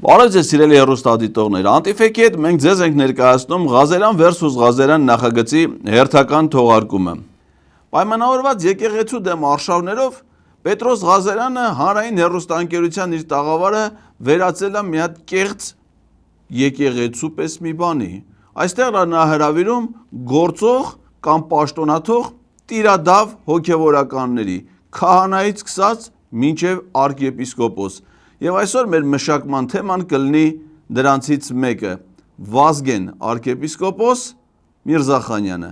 Բարև ձեզ սիրելի հեռուստադիտողներ, Անտիֆեքի հետ մենք ձեզ ենք ներկայացնում Ղազարյան versus Ղազարյան նախագծի հերթական թողարկումը։ Պայմանավորված եկեղեցու դեմ արշավներով Պետրոս Ղազարյանը հանրային հեռուստաընկերության իր տաղավարը վերածել է մի հատ կեղծ եկեղեցու պես մի բանի։ Այստեղ նա հրավիրում գործող կամ պաշտոնաթող տիրադավ հոգևորականների, քահանայից սկսած մինչև arczepiskopos։ Եվ այսօր մեր մշակման թեման կլինի դրանցից մեկը՝ Վազգեն arczepiskopos Միրզախանյանը։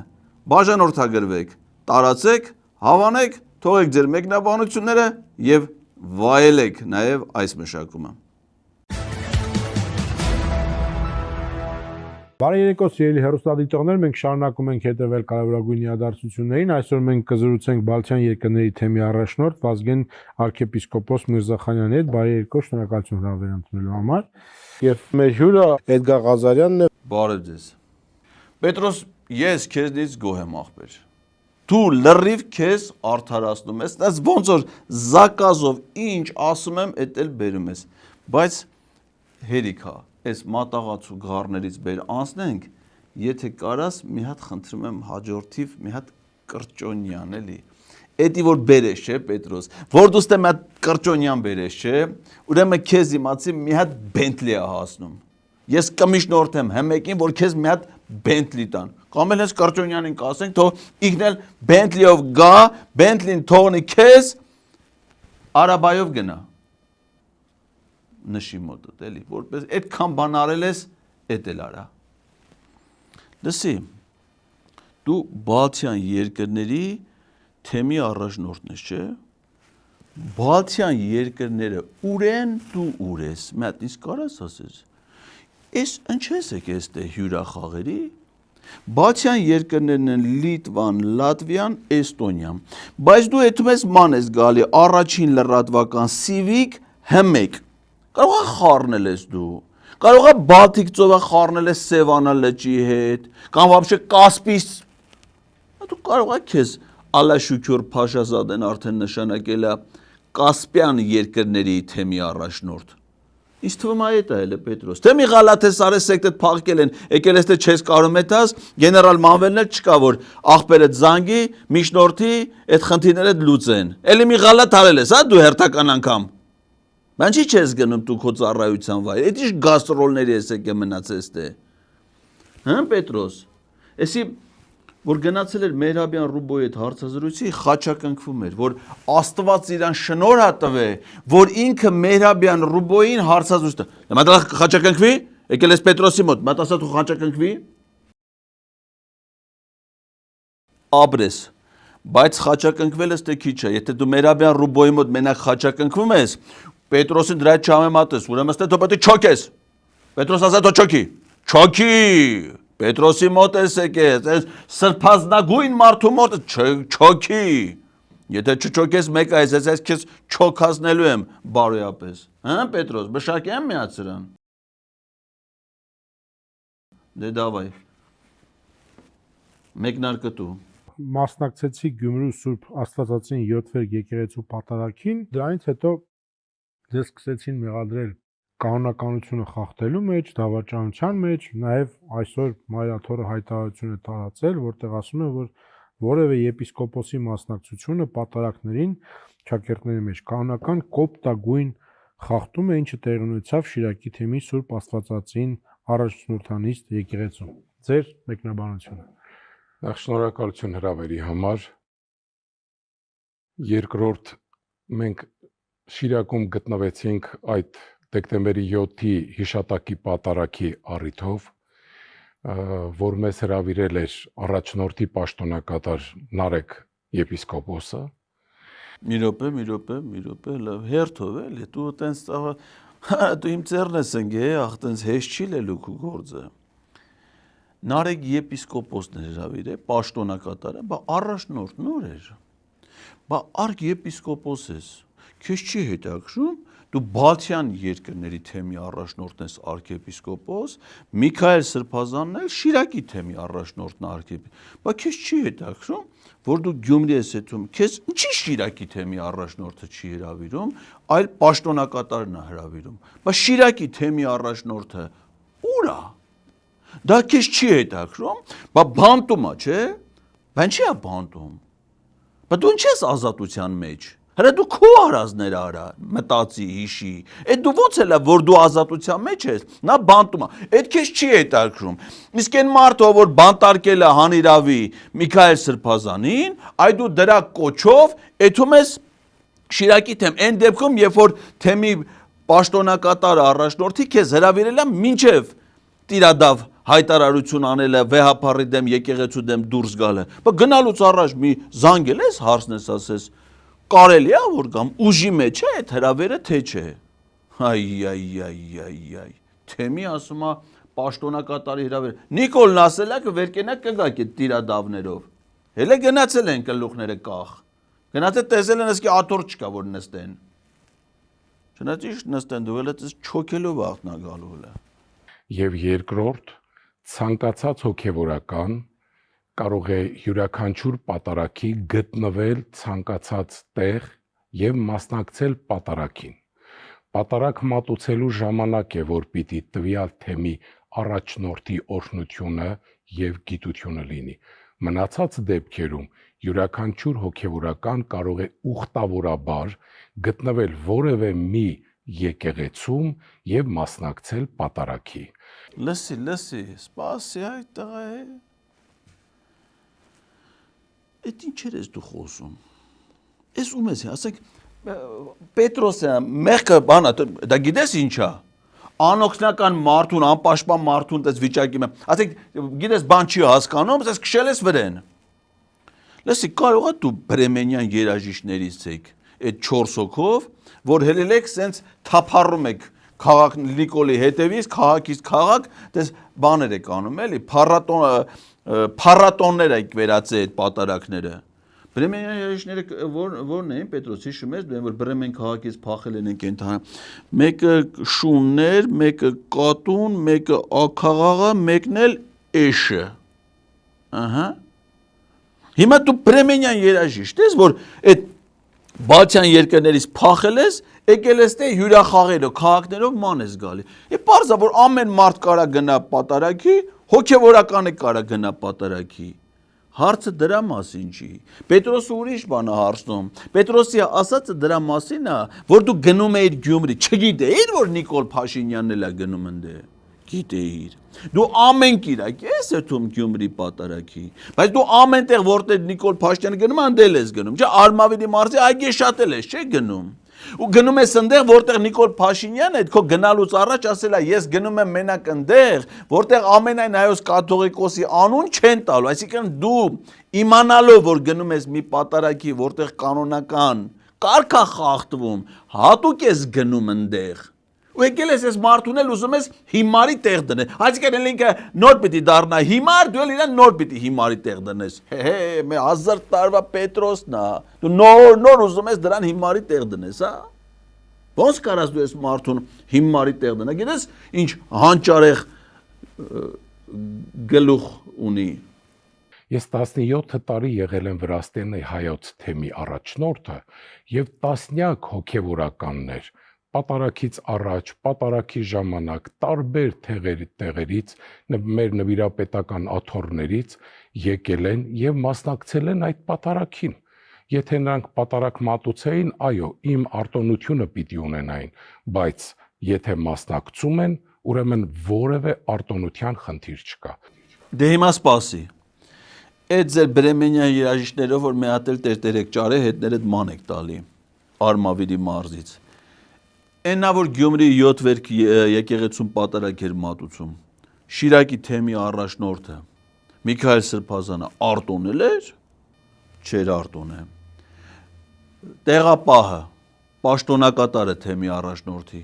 Բաժանորդագրվեք, տարածեք, հավանեք, թողեք ձեր մեկնաբանությունները եւ վայելեք նաեւ այս մշակումը։ Բարի երեկո սիրելի հեռուստադիտողներ, մենք շարունակում ենք հետևել կարևորագույն իրադարձություններին։ Այսօր մենք կզրուցենք Բալթյան երկրների թեմի առաջնորդ Վազգեն arczepiskopos Միրզախանյանի հետ։ Բարի երեկո, շնորհակալություն հրավեր ընդունելու համար։ Եվ մեր հյուրը Էդգար Ղազարյանն է։ Բարև ձեզ։ Պետրոս, ես քեզնից գոհ եմ ախպեր։ Դու լրիվ քեզ արդարացնում ես, դες ոնց որ զակազով ինչ ասում եմ, էդ էլ բերում ես։ Բայց հերիքա Այս մատաղացու գառներից բեր անցնենք, եթե կարաս մի հատ խնդրում եմ հաջորդիվ մի հատ կրճոնյան էլի։ Էդի որ բերես չէ Պետրոս, որ դու ստե մի հատ կրճոնյան բերես չէ, ուրեմն քեզ իմացի մի հատ Bentley է հասնում։ Ես կմիշնորհեմ հմեկին, որ քեզ մի հատ Bentley տան։ Կամ էլ հենց կրճոնյանին կասենք, թող ինքն էլ Bentley-ով գա, Bentley-ն թողնի քեզ Արաբայով գնա։ Նշի մոտդ էլի, որպես այդքան բան արել ես, էդ էլ արա։ Լսի, դու Բալթյան երկրների թեմի առաջնորդն ես, չէ՞։ Բալթյան երկրները ուր են, դու ուր ես։ Մի հատ ինձ կարաս ասես։ Էս ինչ ես եկես դե հյուրախաղերի։ Բալթյան երկրներն են Լիտվան, Լատվիան, Էստոնիան։ Բայց դու այդում ես ման ես գալի առաջին լրատվական Civic հմեկ։ Կարող է խառնել ես դու, կարող է Բալթիկ ծովը խառնել ես Սևանա լճի հետ, կամ вообще Կասպից, դու կարող է քեզ Ալաշուքյուր Փաշազադեն արդեն նշանակել է Կասպյան երկրների թեմի առաջնորդ։ Ինչ թվում է դա էլ է Պետրոս։ Թե մի գալաթես արես սեկտետ փախկել են, եկել ես թե չես կարող մետաս, գեներալ Մանվելն էլ չկա որ ախպերը զանգի, միջնորդի, այդ խնդիրները լուծեն։ Էլի մի գալաթ արել ես, հա դու հերթական անգամ։ Բան չի չես գնում դու քո ծառայության վայր։ Էդ ինչ գաստրոլների ես եկե մնացես դե։ Հա Պետրոս։ Էսի որ գնացել էր Մեհրաբյան Ռուբոյի հետ հարցազրույցի խաչակնքվում էր, որ Աստված իրան շնորհ ա տվե, որ ինքը Մեհրաբյան Ռուբոյին հարցազրույց տա։ Մատա խաչակնքվի, եկել ես Պետրոսի մոտ, մատա ասա դու խաչակնքվի։ Աբրես։ Բայց խաչակնքվել ես թե քիչ է, եթե դու Մեհրաբյան Ռուբոյի մոտ մենակ խաչակնքվում ես, Պետրոսին դրա չհամեմատես, ուրեմն ստե դու պետք է չոքես։ Պետրոս ասա դու չոքի։ Չոքի։ Պետրոսի մոտ ես եկես, այս սրբազնագույն մարդու մոտ չոքի։ Եթե չչոքես մեկ այս քեզ չոքացնելու եմ բարոյապես։ Հա Պետրոս, բշակի եմ միած սրան։ Դե դավայ։ Մեկնարկը դու։ Մասնակցեցի Գյումրու Սուրբ Աստվածածին 7-րդ եկեղեցու պատարագին, դրանից հետո ձեզ սկսեցին մեղադրել կանոնականությունը խախտելու մեջ, դավաճանության մեջ, նաև այսօր Մայրաթորը հայտարարություն է տարածել, որտեղ ասում է, որ որևէ եպիսկոպոսի մասնակցությունը պատարագներին ճակերտների մեջ կանոնական կոպտագույն խախտում է, ինչը տեղի ունեցավ Շիրակի թեմի Սուրբ Աստվածածին առաջնորդանիստ եկեղեցում։ Ձեր մեկնաբանությունը։ Շնորհակալություն հրավերի համար։ Երկրորդ մենք Շիրակում գտնվեցինք այդ դեկտեմբերի 7-ի հիշատակի պատարագի առիթով, որ մեզ հրավիրել էր առաջնորդի պաշտոնակատար Նարեկ եպիսկոպոսը։ Մի րոպե, լավ, հերթով էլի, դու տենց դու իմ ծերն ես ընկե, ախ տենց հեշտ չի լելու քո գործը։ Նարեկ եպիսկոպոսն էր հրավիրել, պաշտոնակատարը, բա առաջնորդ նոր էր։ Բա արքեպիսկոպոս ես, քեզ չի հետաքրում, դու Բալթյան երկրների թեմի առաջնորդն ես arczepiskopos, Միքայել Սրբազանն էլ Շիրակի թեմի առաջնորդն է arczepiskopos։ Բայց քեզ չի հետաքրում, որ դու Գյումրի ես հետում, քեզ ինչի Շիրակի թեմի առաջնորդը չի հրավիրում, այլ պաշտոնակատարն է հրավիրում։ Բայց Շիրակի թեմի առաջնորդը ուր է։ Դա քեզ չի հետաքրում, բայց բանտում է, չէ՞։ Բան չի է բանտում։ Բայց դու ինչ ես ազատության մեջ։ Հələ դու քո արածներ արա, մտածի, հիշի։ Այդ դու ո՞նց էլ է, որ դու ազատության մեջ ես, նա բանտում է։ Այդ քեզ չի հետաքրում։ Իսկ այն մարդը, որ բանտարկել է հանիրավի Միքայել Սրբազանին, այ դու դրա կոչով էթում ես Շիրակի թեմ։ Այն դեպքում, երբ որ թեմի պաշտոնակատար առաջնորդի քեզ հրավիրել է մինչև տիրադավ հայտարարություն անելը վեհապարի դեմ եկեղեցու դեմ դուրս գալը։ Բայց գնալուց առաջ մի զանգել ես, հարցնես, ասես կարելի է որ կամ ուժի մեջ է այդ հրավերը թե չէ։ Այ թեմի ասում է պաշտոնակատարի հրավեր։ Նիկոլն ասել է վեր կենակ կգաք այդ տիրադավներով։ Հələ գնացել են գլուխները կախ։ Գնացել տեսել են ասկի աթոռ չկա որ նստեն։ Չնայած նստեն դու էլ ես չոքելով աղտնագալու հələ։ Եվ երկրորդ ցանկացած հոգևորական կարող է յուրաքանչյուր պատարակի գտնվել ցանկացած տեղ եւ մասնակցել պատարակին։ Պատարակ մատուցելու ժամանակ է, որ պիտի տվյալ թեմի առաջնորդի օրհնությունը եւ գիտությունը լինի։ Մնացած դեպքերում յուրաքանչյուր հոգևորական կարող է ուխտավորաբար գտնվել որևէ մի եկեղեցում եւ մասնակցել պատարակի։ Լսի, սպասի այդ տղա է։ Այդ ինչեր ես դու խոսում։ Ես ում ես, ասենք Պետրոսը մեղքը բանա, դա գիտես ինչա։ Անօգնական մարդուն, անպաշտպան մարդուն դες վիճակի մեջ։ Ասենք գիտես բան չի հասկանում, ասես քշել ես վրեն։ Լսի, կարող է դու բրեմենյան երաժիշտներից եք այդ 4 հոգով, որ հելելեք սենց թափառում եք քաղաք Նիկոլի հետևից, քաղաքից քաղաք, դες բաներ եք անում, էլի, փառատոններ եք վերածել այդ պատարակները։ Բրեմենյան երաժիշտները որն էին, Պետրոս հիշում ես, որ Բրեմեն քաղաքից փախել են կենթան։ Մեկը շուններ, մեկը կատուն, մեկը ակաղաղը, մեկն էլ էշը։ Ահա։ Հիմա դու Բրեմենյան երաժիշտ ես, որ այդ Բալթյան երկրներից փախել ես, եկել ես թե հյուրախաղերով, քաղաքներով ման ես գալի։ Է պարզա որ ամեն մարդ կարա գնա պատարակի, հոգևորականը կարա գնա պատարակի։ Հարցը դրա մասին չի։ Պետրոսը ուրիշ բան է հարցնում։ Պետրոսի ասածը դրա մասին է, որ դու գնում էիր Գյումրի, չգիտեիր որ Նիկոլ Փաշինյանն էլ է գնում ընդ։ Գիտեիր։ Դու ամեն կիրակ ես էթում Գյումրի պատարակի, բայց դու ամեն տեղ որտեղ Նիկոլ Փաշինյանը գնում անդել ես գնում, չէ՞ Արմավիրի մարզի այգի շատել ես, չէ՞ գնում։ Ու գնում ես այնտեղ որտեղ Նիկոլ Փաշինյանը այդ քո գնալուց առաջ ասել է ես գնում եմ մենակ այնտեղ, որտեղ ամենայն հայոց կաթողիկոսի անուն չեն տալու, այսինքն դու իմանալով որ գնում ես մի պատարակի, որտեղ կանոնական կարգ է խախտվում, հատուկ ես գնում այնտեղ։ Ու եկել ես մարդուն էլ ուզում ես հիմարի տեղ դնել։ Այսինքն ինքը նոր պիտի դառնա հիմար, դու էլ իրան նոր պիտի հիմարի տեղ դնես։ Մե 1000 տարվա Պետրոսն է։ Դու նոր ուզում ես դրան հիմարի տեղ դնես, հա։ Ոնց կարաս դու ես մարդուն հիմարի տեղ դնես։ Գիտես ինչ հանճարեղ գլուխ ունի։ Ես 17 տարի եղել եմ Վրաստենի հայոց թեմի առաջնորդը եւ տասնյակ հոգեվորականներ պատարակից առաջ, պատարակի ժամանակ տարբեր տեղերից մեր նվիրապետական աթոռներից եկել են եւ մասնակցել են այդ պատարակին։ Եթե նրանք պատարակ մատուցեին, այո, իմ արտոնությունը պիտի ունենային, բայց եթե մասնակցում են, ուրեմն որևէ արտոնության խնդիր չկա։ Դե հիմա սպասի։ Այդ ձեր բրեմենյան երաժիշտներով որ մի հատ էլ տերտերեք ճարե հետներդ ման եք տալի Արմավիրի մարզից։ Այնա որ Գյումրի 7 վերք եկեղեցում պատարակ էր մատուցում։ Շիրակի թեմի առաջնորդը Միքայել Սրբազանը արտոնել էր, չէր արտոնե։ Տեղապահը պաշտոնակատարը թեմի առաջնորդի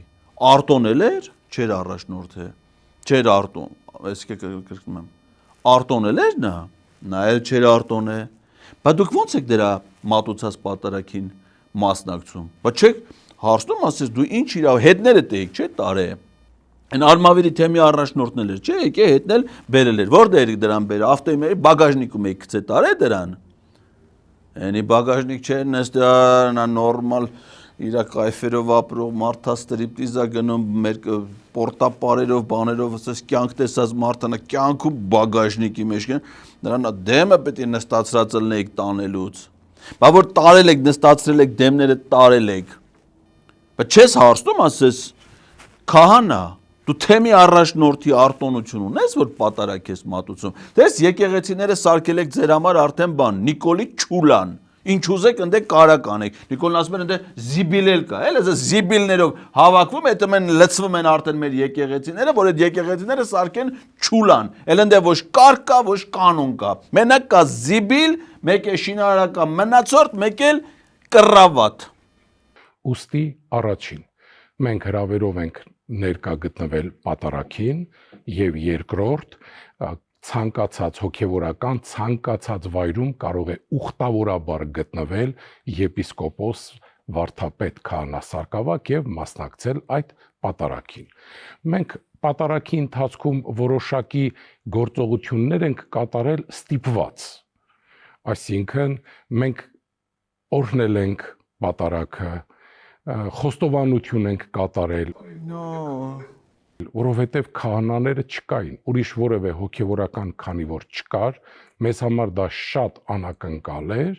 արտոնել էր, չէր առաջնորդը, չէր արտոն, այսինքն կրկնում եմ, արտոնել էր նա էլ չէր արտոնե։ Բայց դուք ո՞նց եք դրա մատուցած պատարակին մասնակցում։ Բայց չեք հարցնում ասես դու ինչ իրավ հետները տեիք չէ տարե Այն արմավիրի թեմի առաջնորդն էր, չէ, եկե հետնել բերել էր։ Որտե՞ղ էր դրան բերել։ Ավտոյի բագաժնիկում եք գցե տարե դրան։ Այնի բագաժնիկ չէ, նստան նորմալ իր կայֆերով ապրող մարդա ստրիպտիզա գնում մեր պորտապարերով, բաներով, ասես կյանք տեսած մարդանա կյանքում բագաժնիկի մեջ կան, նրան դեմը պետք է նստացրած լինեիք տանելուց։ Բա որ տարել եք, նստացրել եք դեմները տարել եք։ Բայց չես հարցնում, ասես քահանա Դու թեմի առաջնորդի արտոնություն ունես, որ պատարակ ես մատուցում։ Դες եկեղեցիները սարքել եք ձեր համար արդեն բան, Նիկոլի Չուլան։ Ինչ ուզեք ընդ կարակ անեք։ Նիկոլն ասում են ընդ զիբիլել կա, էլ այս զիբիլներով հավաքվում, այդ մեն լցվում են արդեն մեր եկեղեցիները, որ այդ եկեղեցիները սարքեն Չուլան։ Էլ ընդ ոչ կարգ կա, ոչ կանոն կա։ Մենակ կա զիբիլ, մեկ է շինարարական մնացորդ, մեկ էլ կռավատ։ Ուստի առաջին մենք հրավերով ենք ներկա գտնվել պատարակին եւ երկրորդ ցանկացած հոգեվորական ցանկացած վայրում կարող է ուխտավորաբար գտնվել եպիսկոպոս վարդապետ քահանա Սարգսակ եւ մասնակցել այդ պատարակին։ Մենք պատարակի ընթացքում որոշակի գործողություններ ենք կատարել ստիպված։ Այսինքն մենք օրհնել ենք պատարակը խոստովանություն ենք կատարել որովհետև քահանաները չկային ուրիշ որևէ հոգևորական քանի որ չկար մեզ համար դա շատ անակնկալ էր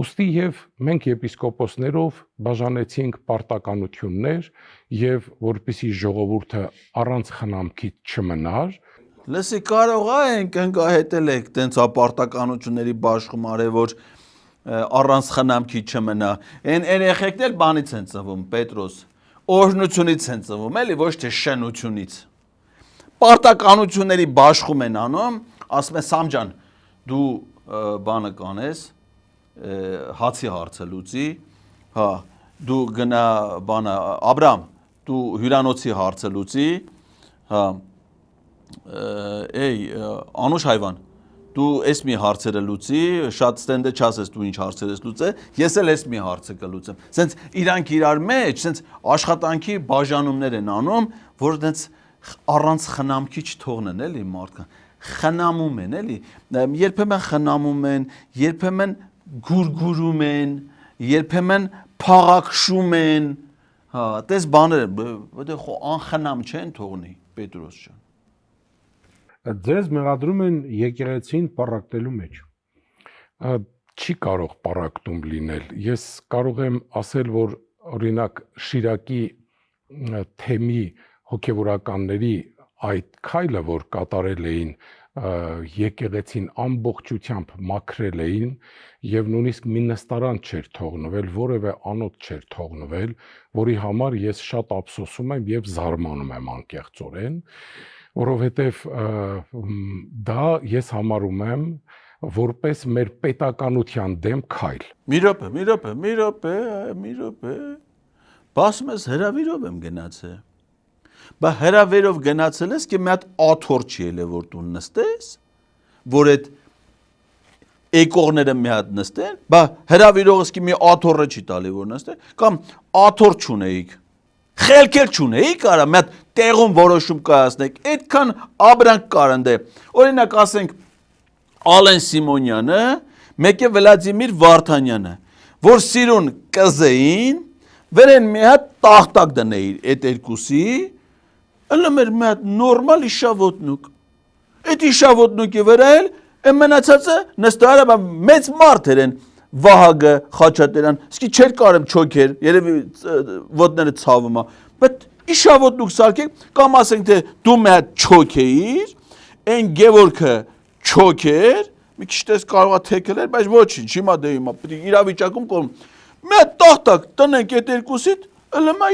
ուստի եւ մենք եպիսկոպոսներով բաժանեցինք պարտականություններ եւ որպիսի ժողովուրդը առանց խնամքի չմնար Լսի կարող ենք ընկահետել եք տենց ապարտականությունների բաշխում արել որ առանց խնամքի չմնա։ Այն երեխեքն էլ բանից են ծնվում, Պետրոս, օրհնությունից են ծնվում, էլի ոչ թե շնությունից։ Պարտականությունների բաշխում են անում, ասում են Սամ ջան, դու բանը կանես, հացի հարցը լուծի, հա, դու գնա բանը Աբրամ, դու հյուրանոցի հարցը լուծի, հա, Անուշ հայվան Դու ես մի հարցերը լուծի, շատ ստենդը չասես դու ինչ հարցեր ես լուծե, ես էլ ես մի հարցը կլուծեմ։ Սենց իրանք իրար մեջ, սենց աշխատանքի բաժանումներ են անում, որ դենց առանց խնամքի չթողնեն էլի մարդկան։ Խնամում են էլի, երբեմն խնամում են, երբեմն գուրգուրում են, երբեմն փաղաքշում են, հա, տես բաներ, որտեղ անխնամ չեն թողնի, Պետրոս ջան։ Ձեզ մեղադրում են եկեղեցին պառակտելու մեջ։ Չի կարող պառակտում լինել։ Ես կարող եմ ասել, որ օրինակ Շիրակի թեմի հոգևորականների այդ քայլը, որ կատարել էին եկեղեցին ամբողջությամբ մաքրել էին եւ նույնիսկ մի նստարան չէր թողնվել, որևէ անոթ չէր թողնվել, որի համար ես շատ ափսոսում եմ եւ զարմանում եմ անկեղծորեն որովհետև դա ես համարում եմ որպես մեր պետականության դեմ քայլ։ Մի րոպե։ Բասում ես հրավիրով եմ գնացել։ Բա հրավերով գնացել ես, մի հատ աթոռ չի ելե որ դու նստես, որ այդ եկողները մի հատ նստեն, բա հրավիրողս մի աթոռը չի տալի որ նստե, կամ աթոռ չունեիք։ Խելքել չունեիք, արա մի հատ տեղում որոշում կայացնեք, այդքան ապրանք կար ընդ։ Օրինակ ասենք Ալեն Սիմոնյանը, մեկ է Վլադիմիր Վարդանյանը, որ սիրուն կզեին, վերեն մի հատ տախտակ դնեիր այդ երկուսի, ըլում էր մի հատ նորմալ իշավոտնուկ։ Այդ իշավոտնուկի վրա էլ մնացածը նստարը մեծ մարդ էր են Վահագը, Խաչատրյան, իսկի չէր կարեմ չոքեր, երևի ոտները ցավում է, բայց իշավոտնուկ սարքեք, կամ ասենք թե դու մի հատ չոքեիր, այն Գևորգը չոքեր, մի քիչ տես կարողա թեքել էր, բայց ոչինչ, հիմա դե հիմա պետք է իրավիճակում կողմ։ Մի հատ տախտակ տնենք այդ երկուսից, ըլմա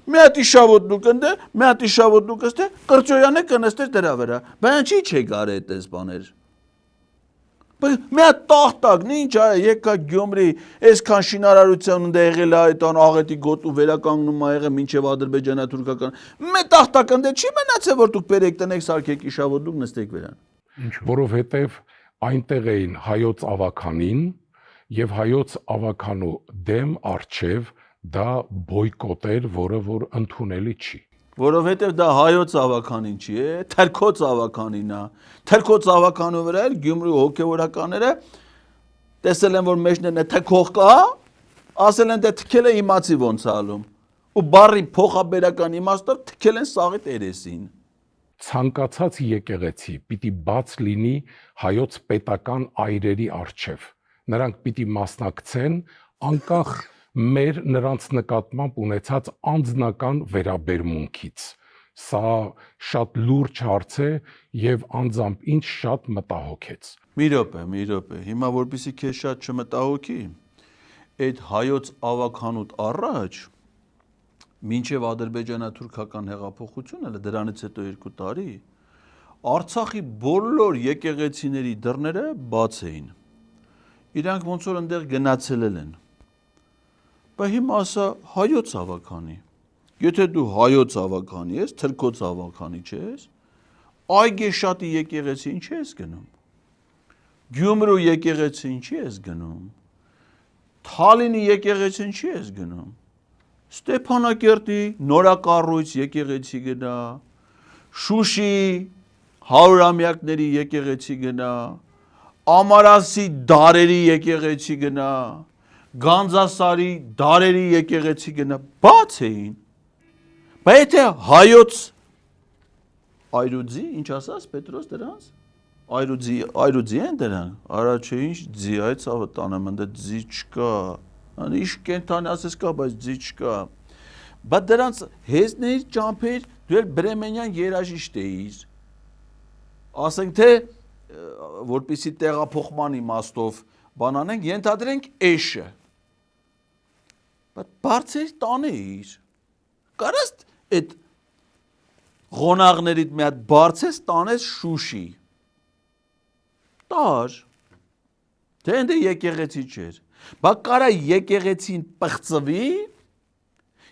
մի հատ իշավոտնուկ ընդ, մի հատ իշավոտնուկ ըստե, Կրճոյանը կնստեր դրա վրա։ Բայց չի չէ գարե այդպես բաներ։ Մի հատ տախտակն ինչ եկա Գյումրի, այսքան շինարարության ընդ եղել է այդ աղետի գոտու վերականգնում ա եղել մինչև ադրբեջանա-թուրքական։ Մի տախտակ ընդ չի մնացել որ դուք բերեք տնեք սարքեք իշավոտնուկ նստեք վերան։ Որովհետև այնտեղ էին հայոց ավականին եւ հայոց ավականու դեմ արչեվ դա բոյկոտ էր, որը որ ընդունելի չի։ Որովհետև դա հայոց ավականին չի, թրքոց ավականին է։ Թրքոց ավականու վրա էլ Գյումրու հոգևորականները տեսել են, որ մեջներն է թքող կա, ասել են դե թքել է իմացի ոնց է ալում։ Ու բարի փոխաբերական իմաստով թքել են սաղի տերեսին։ Ցանկացած եկեղեցի պիտի բաց լինի հայոց պետական այրերի առջև։ Նրանք պիտի մասնակցեն անկախ մեր նրանց նկատմամբ ունեցած անձնական վերաբերմունքից։ Սա շատ լուրջ հարց է եւ անձամբ ինձ շատ մտահոգեց։ Մի րոպե, հիմա որպեսզի քեզ շատ չմտահոգի, այդ հայոց ավականուտ առաջ մինչև ադրբեջանա-թուրքական հեղափոխությունը, դրանից հետո 2 տարի, Արցախի բոլոր եկեղեցիների դռները բաց էին։ Իրանք ոնց որ այնտեղ գնացել են։ Բայց հիմա ասա հայոց ավականի։ Եթե դու հայոց ավականի ես, թրքոց ավականի չես, Այգեշատի եկեղեցին չես գնում։ Գյումրու եկեղեցին չի ես գնում։ Թալինի եկեղեցին չի ես գնում։ Ստեփանակերտի նորակառույց եկեղեցի գնա, Շուշի հարյուրամյակների եկեղեցի գնա, Ամարասի դարերի եկեղեցի գնա, Գանձասարի դարերի եկեղեցի գնա, բաց էին։ Բայց եթե հայոց այրուձի, ինչ ասաս Պետրոս դրանց, այրուձի են դրանք, առաջը ինչ ձի, այդ ցավը տանեմ, ընդ ձի չկա, ինչ կենթանի ասես կա, բայց ձի չկա։ Բայց դրանց հեզների ճամփեր դու էլ բրեմենյան երաժիշտ էիր։ Ասենք թե որպեսի տեղափոխման իմաստով բանանենք, ենթադրենք էշը։ Բայց բարձր տանեիր։ Կարաս այդ Ղոնաղներից մի հատ բարձես տանես Շուշի։ Տար։ Թե ընդ եկեղեցի չէր։ Բայց կարա եկեղեցին պղծվի։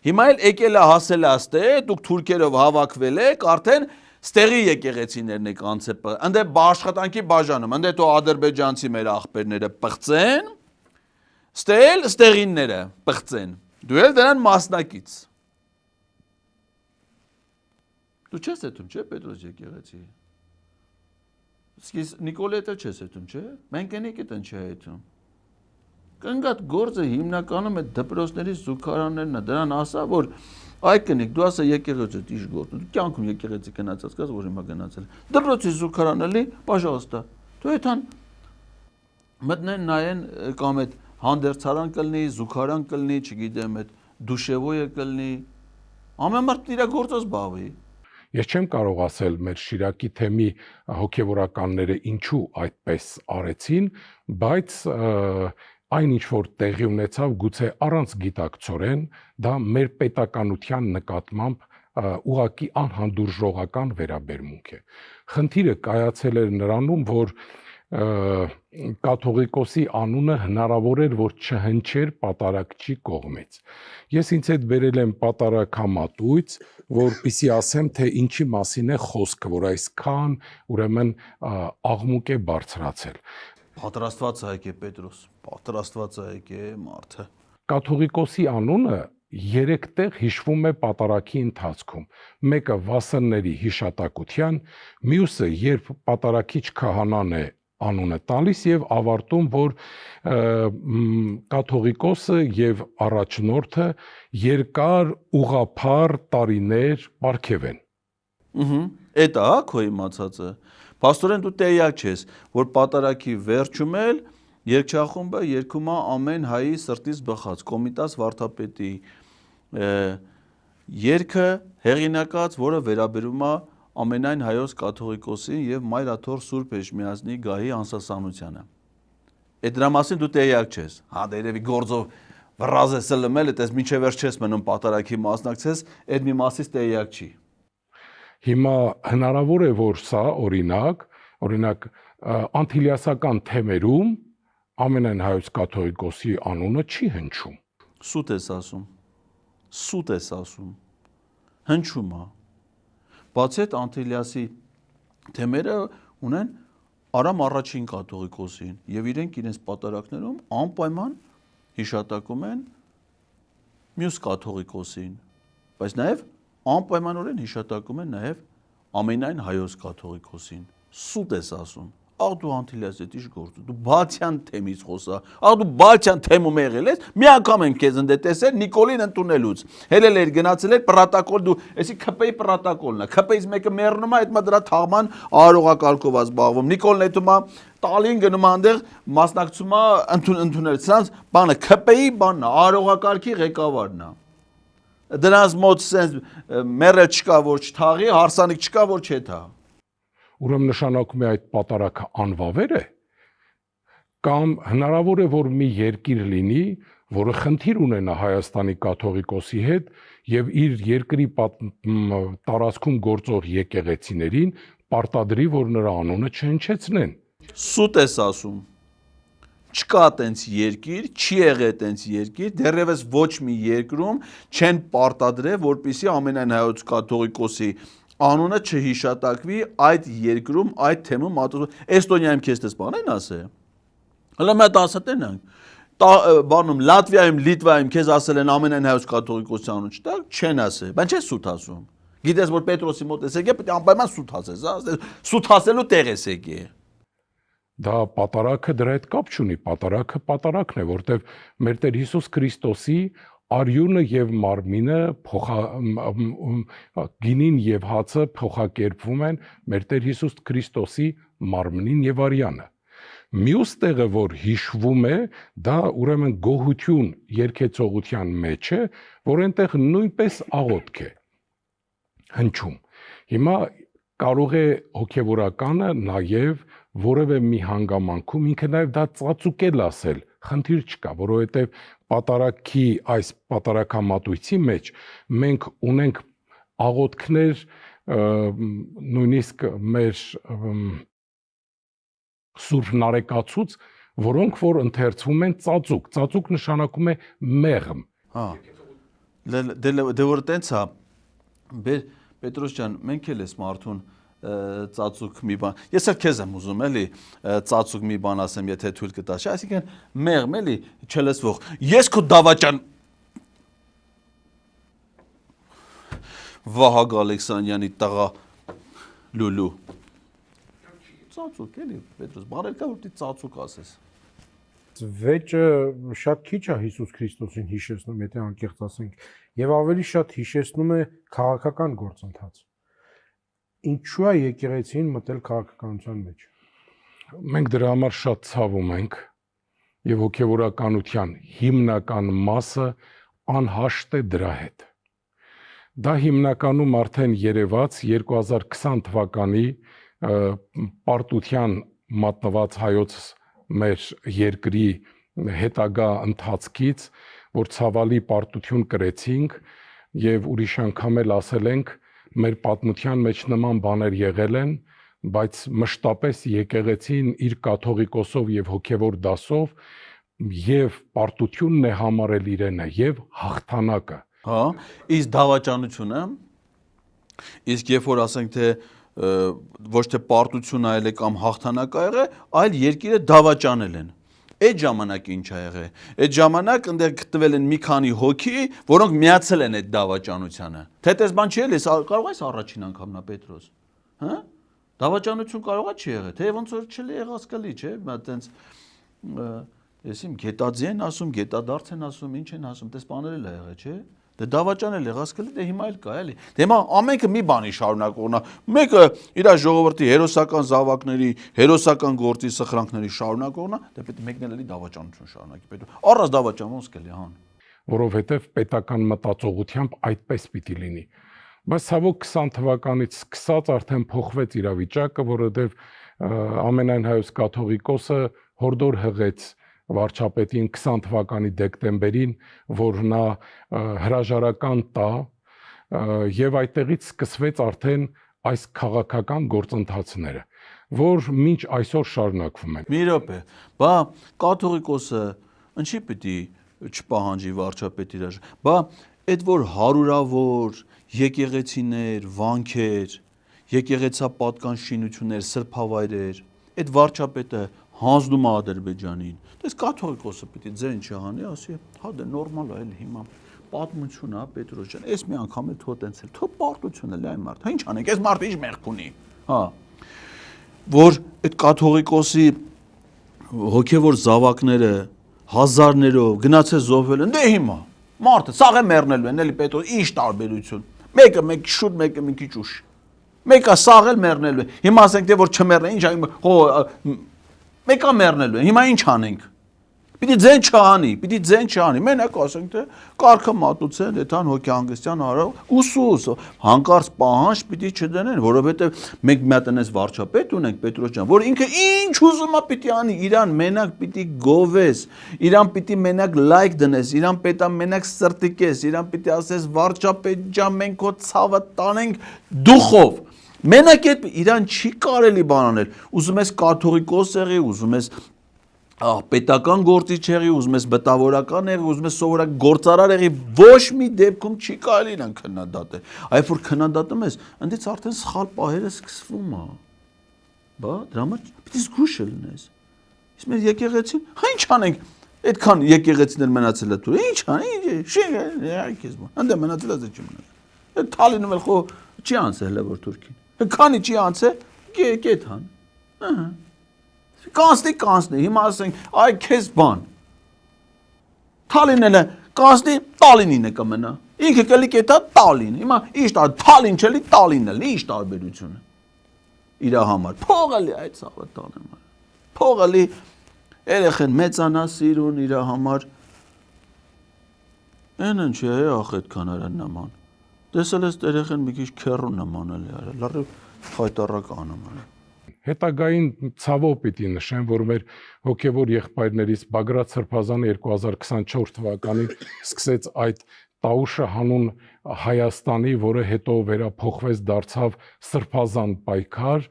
Հիմա էլ եկել է հասել աստե, դուք թուրքերով հավաքվել եք, արդեն ստեղի եկեղեցիներն եք անցել։ Ընդ աշխատանքի բաժանում, ընդ հետո ադրբեջանցի մեր աղբերները պղծեն, ստել ստեղինները պղծեն։ Դու էլ դրան մասնակից։ Դու չես հետում, չէ, Պետրոս եկեղեցի։ Իսկ Նիկոլետը չես հետում, չէ։ Մենք ենք այդն չի հետում։ Կնգատ գործը հիմնականում այդ դպրոցների զուգարաններն է, դրան ասա, որ այ կնիկ, դու ասա եկեղեցի դիշ գործ, դու կյանքում եկեղեցի գնացած կաս, որ հիմա գնացել։ Դպրոցի զուգարանելի, պաշտոստա։ Դու այդան մտնեն նայեն կամ այդ հանդերձարան կլնի, զուգարան կլնի, չգիտեմ, այդ դուշևոյը կլնի։ Ամեն մարդ իր գործով զբաղվի։ Ես չեմ կարող ասել մեր Շիրակի թեմի հոգևորականները ինչու այդպես արեցին, բայց այն ինչ որ տեղի ունեցավ գուցե առանց գիտակցորեն, դա մեր պետականության նկատմամբ ուղղակի անհանդուրժողական վերաբերմունք է։ Խնդիրը կայացել էր նրանում, որ կաթողիկոսի անունը հնարավոր էր, որ չհնչեր պատարագչի կողմից։ Ես ինձ հետ բերել եմ պատարագամատույց, որպեսզի ասեմ, թե ինչի մասին է խոսքը, որ այսքան ուրեմն աղմուկ է բարձրացել։ Պատրաստված է եկե Պետրոս, պատրաստված է եկե մարդը։ Կաթողիկոսի անունը 3 տեղ հիշվում է պատարագի ընթացքում։ Մեկը Վասոնների հիշատակության, մյուսը երբ պատարագիչ քահանան է անունը տալիս եւ ավարտում, որ կաթողիկոսը եւ առաջնորդը երկար ուղափառ տարիներ պարգևեն։ Էդ է քո իմացածը։ Պաստորեն դու տեղյակ ես, որ պատարագի վերջում էլ երկչախումբը երգում է ամեն հայի սրտից բխած Կոմիտաս վարդապետի երգը հեղինակած, որը վերաբերում է ամենայն հայոց կաթողիկոսին եւ Մայրաթոր Սուրբ Էջմիածնի գահի անսասանությանը։ Այդ դրա մասին դու տեղյակ ես։ Հա դերևի գործով վրազես լմել, այդպես մինչև վերջ չես մնում պատարագի մասնակցես, այդ մի մասից տեղյակ չի։ Հիմա հնարավոր է, որ սա օրինակ անտիլիասական թեմերում ամենայն հայոց կաթողիկոսի անունը չի հնչում։ Սուտ ես ասում։ Հնչում է։ Բացի այդ Անտիլիասի թեմերը ունեն Արամ առաջին կաթողիկոսին եւ իրենք իրենց պատարակներում անպայման հիշատակում են մյուս կաթողիկոսին, բայց նաև անպայմանորեն հիշատակում է նաև ամենայն հայոց կաթողիկոսին։ Սուտ ես ասում։ Աղ դու անթիլիաս էդ իշ գործ, դու բացյան թեմից խոսա, աղ դու բացյան թեմում եղել ես, մի անգամ են քեզ ընդ տեսել Նիկոլին ընդունելուց։ Հելել էր գնացել էր պրոտոկոլ դու, էսի ՔՊ-ի պրոտոկոլն է, ՔՊ-ից մեկը մեռնում է, այդ մա դրա թաղման արարողակարգով է զբաղվում։ Նիկոլն հետո մա տալին գնում այնտեղ մասնակցում է ընդունել, սրանց բանը ՔՊ-ի բանն է, արարողակարգի ղեկավարն է։ Դրանց մոտ sense մեռել չկա որ չթաղի, հարսանիք չկա որ չթա։ Ուրեմն նշանակում է այդ պատարակը անվավեր է, կամ հնարավոր է որ մի երկիր լինի, որը խնդիր ունենա Հայաստանի կաթողիկոսի հետ եւ իր երկրի տարածքում գործող եկեղեցիներին պարտադրի, որ նրա անունը չհնչեցնեն։ Սուտ ես ասում։ Չկա տենց երկիր, չի եղել տենց երկիր, դեռևս ոչ մի երկրում չեն պարտադրել, որպեսզի ամենայն հայոց կաթողիկոսի անունը չհիշատակվի այդ երկրում, այդ թեմում մատուցվում։ Էստոնիայում քեզ դες բան են ասել։ Հələ մա դասատեն են։ Բանում Լատվիայում, Լիտվայում քեզ ասել են ամենայն հայոց կաթողիկոսի անուն չտա, չեն ասել։ Բան չես սուտ ասում։ Գիտես որ Պետրոսի մոտ ես եկել, պետք է անպայման սուտ ասես, հա։ Սուտ ասելու տեղ ես եկել։ Դա պատարակը դրա հետ կապ չունի, պատարակը պատարակն է, որտեղ մեր Տեր Հիսուս Քրիստոսի արյունը եւ մարմինը գինին եւ հացը փոխակերպվում են մեր Տեր Հիսուս Քրիստոսի մարմնին եւ արյանը։ Մյուս տեղը, որ հիշվում է, դա ուրեմն գոհություն երկեցողության մեջ է, որ այնտեղ նույնպես աղոթք է հնչում։ Հիմա կարող է հոգեվորականը նաեւ որևէ մի հանգամանքում ինքը նաև դա ծածուկել ասել, խնդիր չկա, որովհետև պատարակի այս պատարակամատույցի մեջ մենք ունենք աղոթքներ, նույնիսկ մեր Սուրբ Նարեկացուց, որոնք որ ընթերցվում են ծածուկ, ծածուկ նշանակում է մեղմ։ Հա։ Դե որ տենց է, Պետրոս ջան, մենք էլ ես մարդուն ծածուկ մի բան։ Ես էլ քեզ եմ ուզում էլի ծածուկ մի բան ասեմ, եթե թույլ կտաս։ Այսինքն մեղմ էլի չլսվող։ Ես քո դավաճան Վահագ Ալեքսանյանի տղա Լուլու։ Ծածուկ էլի, Պետրոս, բաներ կա որ դի ծածուկ ասես։ Վեճը շատ քիչ է Հիսուս Քրիստոսին հիշեցնում, եթե անկեղծ ասենք, եւ ավելի շատ հիշեցնում է քաղաքական գործընթաց։ Ինչու է եկեղեցին մտել քաղաքականության մեջ։ Մենք դրա համար շատ ցավում ենք եւ հոգեվորականության հիմնական մասը անհաշտ է դրա հետ։ Դա հիմնականում արդեն երևաց 2020 թվականի պարտության մատնված հայոց մեր երկրի հետագա ընթացքից, որ ցավալի պարտություն կրեցինք եւ ուրիշ անգամ էլ ասել ենք մեր պատմության մեջ նման բաներ եղել են, բայց մշտապես եկեղեցին իր կաթողիկոսով եւ հոգեվոր դասով եւ պարտությունն է համարել իրենը եւ հաղթանակը։ Հա, իսկ դավաճանությունը, իսկ երբ որ ասենք թե ոչ թե պարտություն այլ է կամ հաղթանակ ա եղել, այլ երկիրը դավաճանել են։ Այդ ժամանակ ինչ ա եղել։ Այդ ժամանակ այնտեղ գտնվել են մի քանի հոգի, որոնք միացել են այդ դավաճանությանը։ Թե տես բան չի էլի, կարող ես առաջին անգամն է Պետրոս։ Հա? Դավաճանություն կարող է չի եղել, թե ոնց որ չլի եղած կլի, չէ՞, մա տենց եսիմ գետաձի են ասում, գետադարձ են ասում, ինչ են ասում, տես բաներ էլ ա եղել, չէ՞։ Դե դավաճանել եղած կլի, դե հիմա էլ կա, էլի։ Դե հիմա ամենքը մի բանի շարունակողնա։ Մեկը իր ժողովրդի հերոսական զավակների, հերոսական գործի սխրանքների շարունակողնա, դե պետք է մեկն էլ էլի դավաճանություն շարունակի, պետք է։ Առանց դավաճան ոնց կլի, հան։ Որովհետև պետական մտածողությամբ այդպես պիտի լինի։ Բայց ցավոք 20 թվականից սկսած արդեն փոխվեց իրավիճակը, որովհետև ամենայն հայոց կաթողիկոսը հորդոր հղեց վարչապետին 20 թվականի դեկտեմբերին, որ նա հրաժարական տա եւ այդտեղից սկսվեց արդեն այս քաղաքական գործընթացները, որ մինչ այսօր շարունակվում են։ Մի րոպե, բա կաթողիկոսը ինչի պիտի չպահանջի վարչապետի հրաժարական։ Բա այդ որ հարյուրավոր եկեղեցիներ, վանքեր, եկեղեցապատկան շինություններ, սրբավայրեր, այդ վարչապետը հանձնում է Ադրբեջանին։ Դες կաթողիկոսը պիտի ձեն չհանի, ասի, հա դե նորմալ է, էլի հիմա պատմություն է Պետրոս ջան, այս մի անգամ է թո տենցել, թո պարտությունը լայ մարդ, ինչ անենք, այս մարդը ինչ մեղք ունի, հա, որ այդ կաթողիկոսի հոգևոր զավակները հազարներով գնացել զոհվել են, դե հիմա մարդը սաղ է մեռնելու են, էլի Պետրոս, ինչ տարբերություն, մեկը մեկ շուտ, մեկը մի քիչ ուշ, մեկը սաղ էլ մեռնելու է, հիմա ասենք թե որ չմեռնեն, ինչ հո մեկը մեռնելու է, հիմա ինչ անենք, Պիտի ձեն չանի, մենակ ասենք թե կարգը մատուցեն, այդան հոգեհանգստյան արավ, ուսուս, հանկարծ պահանջ պիտի չդնեն, որովհետև մենք մի հատ այնպես վարչապետ ունենք Պետրոս ջան, որ ինքը ինչ ուզում է պիտի անի, իրան մենակ պիտի գովես, իրան պիտի մենակ լայք դնես, իրան պետք է մենակ սրտիկես, իրան պիտի ասես վարչապետ ջան, մենք քո ցավը տանենք դուխով։ Մենակ այդ իրան չի կարելի բան անել, ուզում ես կաթողիկոս եղի, ուզում ես պետական գործիչ եղի, ուզում ես բտավորական եղի, ուզում ես սովորակ գործարար եղի, ոչ մի դեպքում չի կարելի իրան քննադատել։ Այբ որ քննադատում ես, ընդից արդեն սխալ պահերը սկսվում է։ Բա դրա համար պիտի զգուշ լինես։ Իսկ մեր եկեղեցին, հա ինչ անենք, այդքան եկեղեցիներ մնացել է դու։ Ինչ անի, շինք քեզ բան։ Անդե մնացել է չի մնացել։ Այդ Թալինում էլ խո չի անցել է որ Թուրքին։ Քանի չի անցել, կեթան։ Ահա Կանցնի, հիմա ասենք, այ քեզ բան, Թալին էլ է, կանցնի, Տալինին է կմնա, ինքը կլի կետա Տալին, հիմա ինչ Թալին չելի, Տալին էլ, ինչ տարբերությունը, իրա համար, փողալի այդ սաղը տանեմ, փողալի, երեխեն մեծանա սիրուն իրա համար, են չի է ախետ կանարան նման, տեսել ես երեխեն մի քիչ քեռուն նման էլի արել, լարև խայտարակ անում արել, Հետագային ցավով պիտի նշեմ, որ մեր հոգևոր եղբայրներից Բագրատ Սրբազանը 2024 թվականին սկսեց այդ Տաուշը հանուն Հայաստանի, որը հետո վերափոխվեց դարձավ Սրբազան պայքար,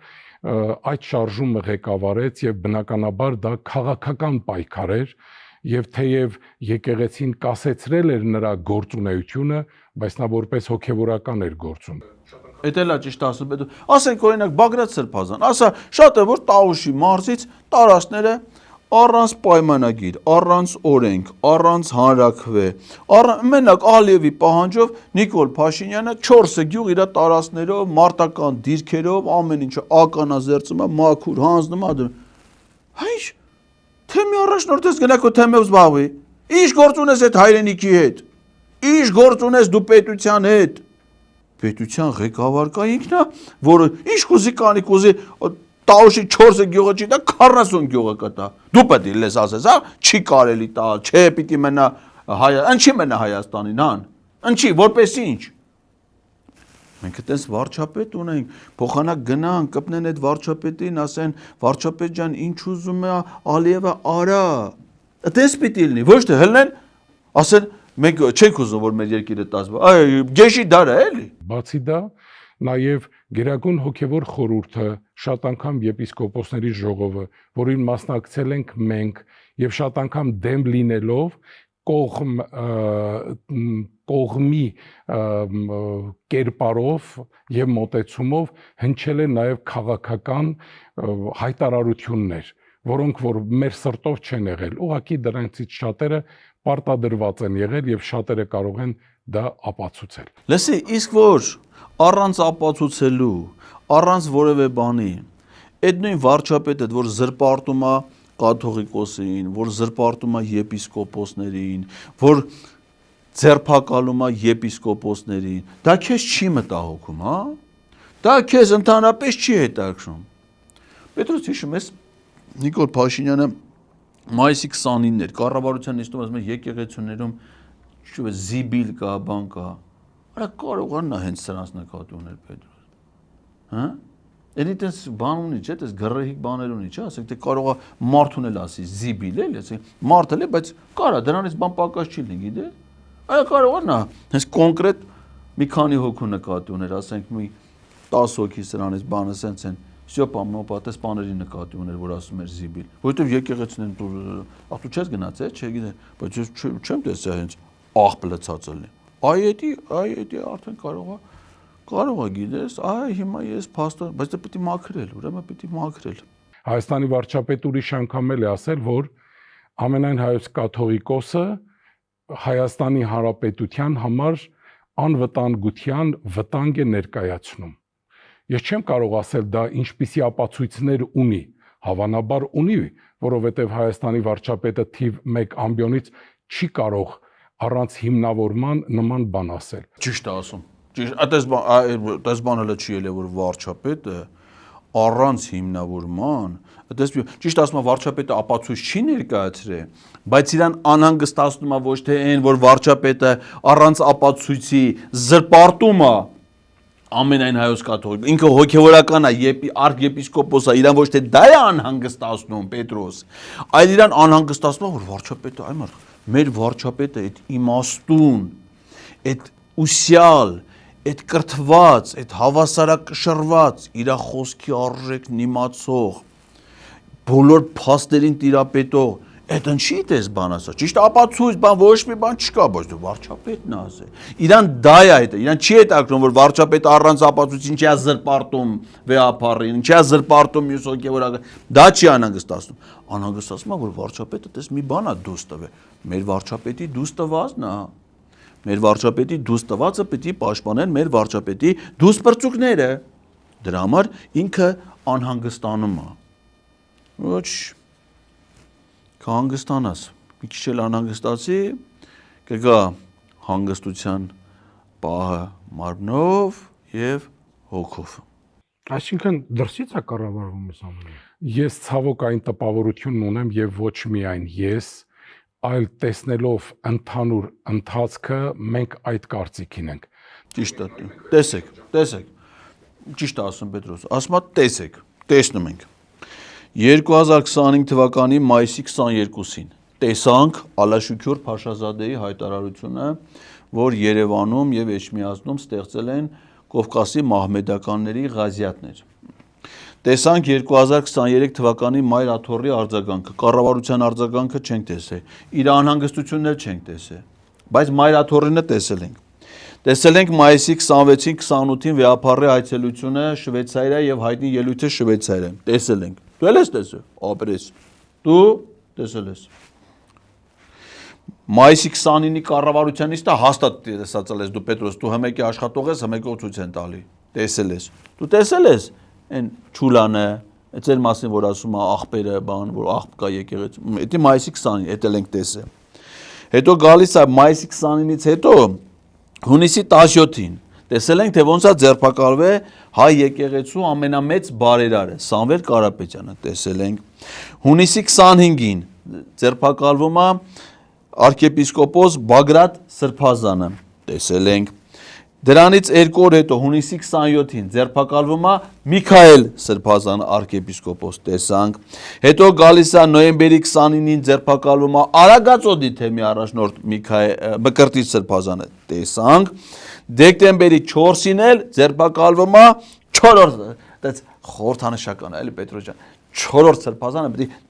այդ շարժումը ղեկավարեց եւ բնականաբար դա քաղաքական պայքար էր եւ թեև եկեղեցին կասեցրել էր նրա գործունեությունը, բայց նա որպես հոգևորական էր գործում։ Էդ էլ է ճիշտ ասում, ասենք օրինակ Բագրատ Սրբազան, ասա շատ է որ Տաուշի մարզից տարածքները առանց պայմանագիր, առանց օրենք, առանց հանրաքվե, մենակ Ալիևի պահանջով Նիկոլ Փաշինյանը 4 գյուղ իր տարածքներով, մարտական դիրքերով, ամեն ինչը ականազերծում է, մաքուր հանձնում է։ Հայ, թեմի առաջնորդես գնա քո թեմով զբաղվի։ Ինչ գործ ունես այդ հայրենիքի հետ։ Ինչ գործ ունես դու պետության հետ։ Պետության ղեկավար կա ինքնա, որը ինչ կուզի կանի, կուզի Տաուշի 4 գյուղը չի տա, 40 գյուղը կտա։ Դու պետք է լես ասես, հա, չի կարելի տալ, չէ, պիտի մնա ինչի մնա Հայաստանին, հան։ Ինչի, որպես ինչ։ Մենք այդպես վարչապետ ունենք, փոխանակ գնան, կպնեն այդ վարչապետին, ասեն, վարչապետ ջան, ինչ ուզում է Ալիևը արա։ Այդպես պիտի լինի, ոչ թե հլնեն, ասեն մենք չենք ուզում որ մեր երկիրը տասվա, այ գեշի դարը էլի։ Բացի դա, նաև Գերագույն հոգևոր խորհուրդը, շատ անգամ եպիսկոպոսների ժողովը, որին մասնակցել ենք մենք եւ շատ անգամ դեմ լինելով կողմի կերպարով եւ մոտեցումով հնչել է նաեւ քաղաքական հայտարարություններ, որոնք որ մեր սրտով չեն եղել, ուղղակի դրանցից շատերը պարտադրված են եղել եւ շատերը կարող են դա ապացուցել։ Լսի, իսկ որ առանց ապացուցելու, առանց որևէ բանի, այդ նույն վարչապետը, որ զրպարտում է կաթողիկոսին, որ զրպարտում է եպիսկոպոսներին, որ ձերբակալում է եպիսկոպոսներին, դա քեզ չի մտահոգում, հա? Դա քեզ ընդհանրապես չի հետաքրքրում։ Պետրոս հիշում ես Նիկոլ Փաշինյանը մայիսի 29-ն էր, կառավարության նիստում ասում է եկեղեցիներում զիբիլ կա, բան կա։ Արա կարող է նա հենց սրանց նկատի ուներ Պետրոս։ Հա? Էլի տես բան ունի, չէ՞, տես գրեհիկ բաներ ունի, չէ՞, ասենք թե կարող է մարդուն էլ ասի զիբիլ էլ, ասենք մարդ էլ է, բայց կարա դրանից բան պակաս չի լինի, գիտե։ Արա կարող է նա հենց կոնկրետ մի քանի հոգու նկատի ուներ, ասենք մի 10 հոգի սրանից բանը սենց են Սյոպա մոպատես բաների նկատի ուներ, որ ասում էր զիբիլ, որովհետև եկեղեցին դու չես գնացել, չէ՞ գիտե, բայց ես չեմ տեսա հենց աղբ լցած լինի։ Այ արդեն կարող է գիտես, այ հիմա ես փաստոր, բայց դա պիտի մաքրել, ուրեմն պիտի մաքրել։ Հայաստանի վարչապետ ուրիշ անգամ էլ է ասել, որ ամենայն հայոց կաթողիկոսը Հայաստանի Հանրապետության համար անվտանգության վտանգ է ներկայացնում։ Ես չեմ կարող ասել դա ինչպիսի ապացույցներ ունի, հավանաբար ունի, որովհետև Հայաստանի վարչապետը թիվ 1 ամբիոնից չի կարող առանց հիմնավորման նման բան ասել։ Ճիշտ է ասում։ Այդպես բան էլ չի ելել, որ վարչապետը առանց հիմնավորման, ճիշտ ասում եմ, վարչապետը ապացույց չի ներկայացրել, բայց իրան անհանգստացնում է ոչ թե այն, որ վարչապետը առանց ապացույցի զրպարտում է ամենայն հայոց կաթողիկ, ինքը հոգևորական է, արքեպիսկոպոս է, իրան ոչ թե դա է անհանգստացնում Պետրոս, այլ իրան անհանգստացնում է, որ վարչապետը, մեր վարչապետը այդ իմաստուն, այդ ուսյալ, այդ կրթված, այդ հավասարակշռված, իր խոսքի արժեքն իմացող, բոլոր փաստերին տիրապետող, այդ ինչի՞ դες բան ասա։ Ճիշտ ապացույց, բան ոչ մի բան չկա, բայց դու վարչապետն ասե։ Իրան դա է այդ, իրան չի հետաքրքրում, որ վարչապետը առանց ապացույցի ինչի է զրպարտում վեհապարին, ինչի է զրպարտում մյուս հոգևորական, դա չի անհանգստացնում։ Անհանգստացնում է, որ վարչապետը դες մի բան է դուրս տվել։ Մեր վարչապետի դուրս տվածն է։ Մեր վարչապետի դուրս տվածը պիտի պաշտպանեն մեր վարչապետի դուրս բրծուկները։ Դրա համար ինքը անհանգստանում է։ Ոչ կհանգստանաս, մի քիչ էլ անհանգստացի, կգա հանգստության պահը մարմնով եւ հոգով։ Այսինքն դրսից է կառավարվում այս ամենը։ Ես ցավոք այն տպավորությունն ունեմ եւ ոչ միայն ես, այլ տեսնելով ընդհանուր ընթացքը մենք այդ կարծիքին ենք։ Ճիշտ է։ Տեսեք։ Ճիշտ է ասում Պետրոս։ Ասում է տեսեք, տեսնում ենք։ 2025 թվականի մայիսի 22-ին տեսանք Ալաշուքյուր Փաշազադեի հայտարարությունը, որ Երևանում եւ Էջմիածնում ստեղծել են Կովկասի մահմեդականների ղազիատներ։ Տեսանք 2023 թվականի մայր աթոռի արձագանքը, կառավարության արձագանքը չենք տեսել, իր անհանգստությունն էլ չենք տեսել, բայց մայր աթոռինը տեսել ենք։ Տեսել ենք մայիսի 26-ին 28-ին վեհապարի այցելությունը Շվեյցարիա եւ հայտնի ելույթը Շվեյցարիա։ Տեսել ենք։ Դու ել ես տեսել, ապրես։ Դու տեսել ես։ Մայիսի 29-ի կառավարությանից դա հաստատ տեսածել ես դու Պետրոս, դու հմեկի աշխատող ես, հմեկով ցույց են տալի։ Տեսել ես։ Դու տեսել ես այն ճուլանը, այդ ձեր մասին որ ասում է աղբերը, բան, որ աղբ կա եկեղեցի։ Դա մայիսի 20-ին, դա էլ ենք տեսել։ Հետո գալիս է մայիսի 29-ից հետո հունիսի 17-ին տեսել ենք, թե ոնց է ձերբակալվել հայ եկեղեցու ամենամեծ բարերարը Սամվել Կարապետյանը, տեսել ենք։ Հունիսի 25-ին ձերբակալվում է arczepiskopos Բագրատ Սրբազանը, տեսել ենք։ Դրանից 2 օր հետո հունիսի 27-ին ձերբակալվում է Միքայել Սրբազանը arczepiskopos, տեսանք։ Հետո գալիս է նոյեմբերի 29-ին ձերբակալվում է Արագածոդի թեմի առաջնորդ Մկրտիչ Սրբազանը, տեսանք։ Դեկտեմբերի 4-ին էլ ձերբակալվում է 4-րդ, խորհրդանշական է, էլի Պետրոս ջան, 4-րդ Սրբազանը պետք է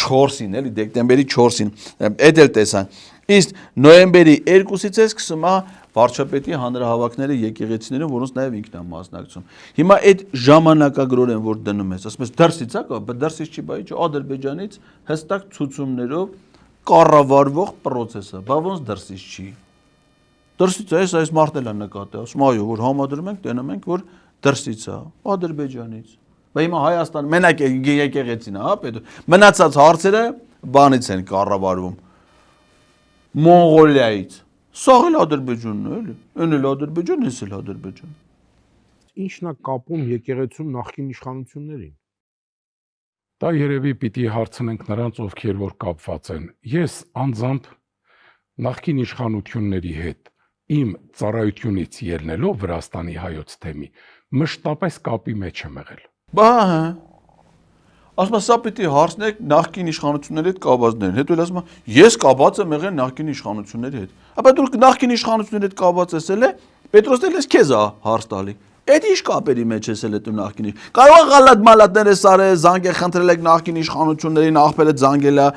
4-ին, էլի դեկտեմբերի 4-ին, այդ էլ տեսանք։ Իսկ նոյեմբերի 2-ից է սկսում է վարչապետի հանրահավաքները եկեղեցիներում, որոնց նաև ինքն է մասնակցում։ Հիմա այդ ժամանակագրորեն որ դնում ես, ասում ես դրսից է, բայց դրսից չի, բայց Ադրբեջանից հստակ ցուցումներով կառավարվող process է, բա ոնց դրսից չի։ Դրսից է, այս մարդն էլ է նկատի, ասում այո, որ համադրում ենք, տենում ենք, որ դրսից է, Ադրբեջանից։ Բայց հիմա Հայաստան մենակ եկեղեցին է, հա, պետք է։ Մնացած հարցերը բանից են կառավարվում։ Մոնղոլիայից։ Սա էլ Ադրբեջանն է, էլի։ Այն էլ Ադրբեջան, այս էլ Ադրբեջան։ Ինչն է կապում եկեղեցում նախկին իշխանություններին։ Դա երևի պիտի հարցնենք նրանց, ովքեր որ կապված են։ Ես անձամբ նախկին իշխանությունների հետ իմ ծառայությունից ելնելով Վրաստանի հայոց թեմի մշտապես կապի մեջ եմ եղել։ Բա հա։ Ասում սա պիտի հարցնեք նախկին իշխանությունների հետ կապվածներին։ Հետո էլ ասում ես կապված եմ եղել նախկին իշխանությունների հետ։ Ապա դու նախկին իշխանությունների հետ կապված ես էլ, Պետրոսն էլ ես քեզ հարց տալի։ Այդ ինչ կապերի մեջ ես էլ դու նախկին։ Կարող է գալատ մալատներ ես արել, զանգ է խնդրել եք նախկին իշխանություններին, աղբերը զանգել է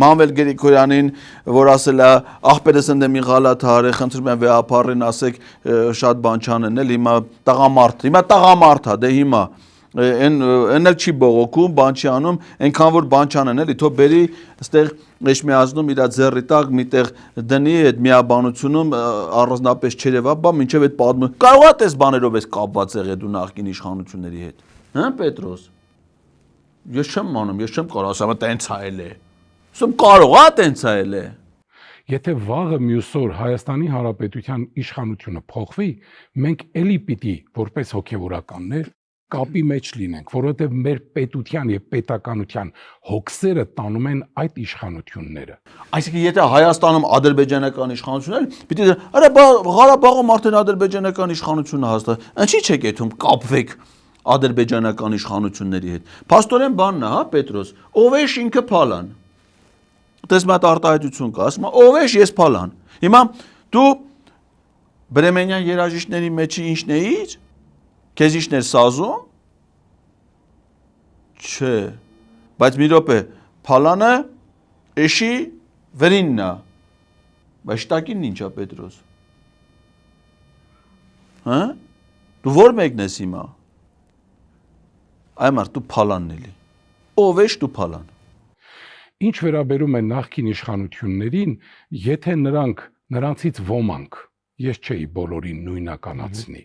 Մանվել Գրիգորյանին, որ ասել է աղբերս ընդեմ գալատ հարը, խնդրում եմ վեհապարին ասեք շատ բան չանեն, էլ հիմա տղամարդ է, դե հիմա Այն էլ չի բողոքում, բան չի անում, այնքան որ բան չանեն էլի, թող բերի այստեղ Էշմիածնում իր ձեռի տակ միտեղ դնի այդ միաբանությունում առանձնապես չերևա, բա մինչև այդ պատմում։ Կարող է տես բաներով էս կապված եղել դու նախկին իշխանությունների հետ։ Հա Պետրոս։ Ես չեմ անում, ես չեմ կարող ասեմ, տենց այլ է։ Ասում կարող է տենց այլ է։ Եթե վաղը մյուս օր Հայաստանի Հանրապետության իշխանությունը փոխվի, մենք էլի պիտի որպես հոգևորականներ կապի մեջ լինենք, որովհետև մեր պետության եւ պետականության հոգսերը տանում են այդ իշխանությունները։ Այսինքն եթե Հայաստանում ադրբեջանական իշխանությունն է, պիտի արա Ղարաբաղում արդեն ադրբեջանական իշխանությունը հաստատ։ Ինչի՞ չեք եթում կապվեք ադրբեջանական իշխանությունների հետ։ Փաստորեն բանն է, հա Պետրոս, ով է ինքը փալան։ Դες մատ արտահայտություն կա, ասում ով է ես փալան։ Հիմա դու բրեմենյան երաժիշտների մեջի ինչն էիր։ Քեզ ինչն էր սազում։ Չէ, բայց մի րոպե, փալանը էշի վերինն է։ Բայց շտակինն ինչա Պետրոս։ Հա? Դու ո՞ր մեկն ես հիմա։ Այ մարդ դու փալանն էլի։ Ով ես դու փալան։ Ինչ վերաբերում է նախկին իշխանություններին, եթե նրանցից ոմանք, ես չէի բոլորին նույնականացնի,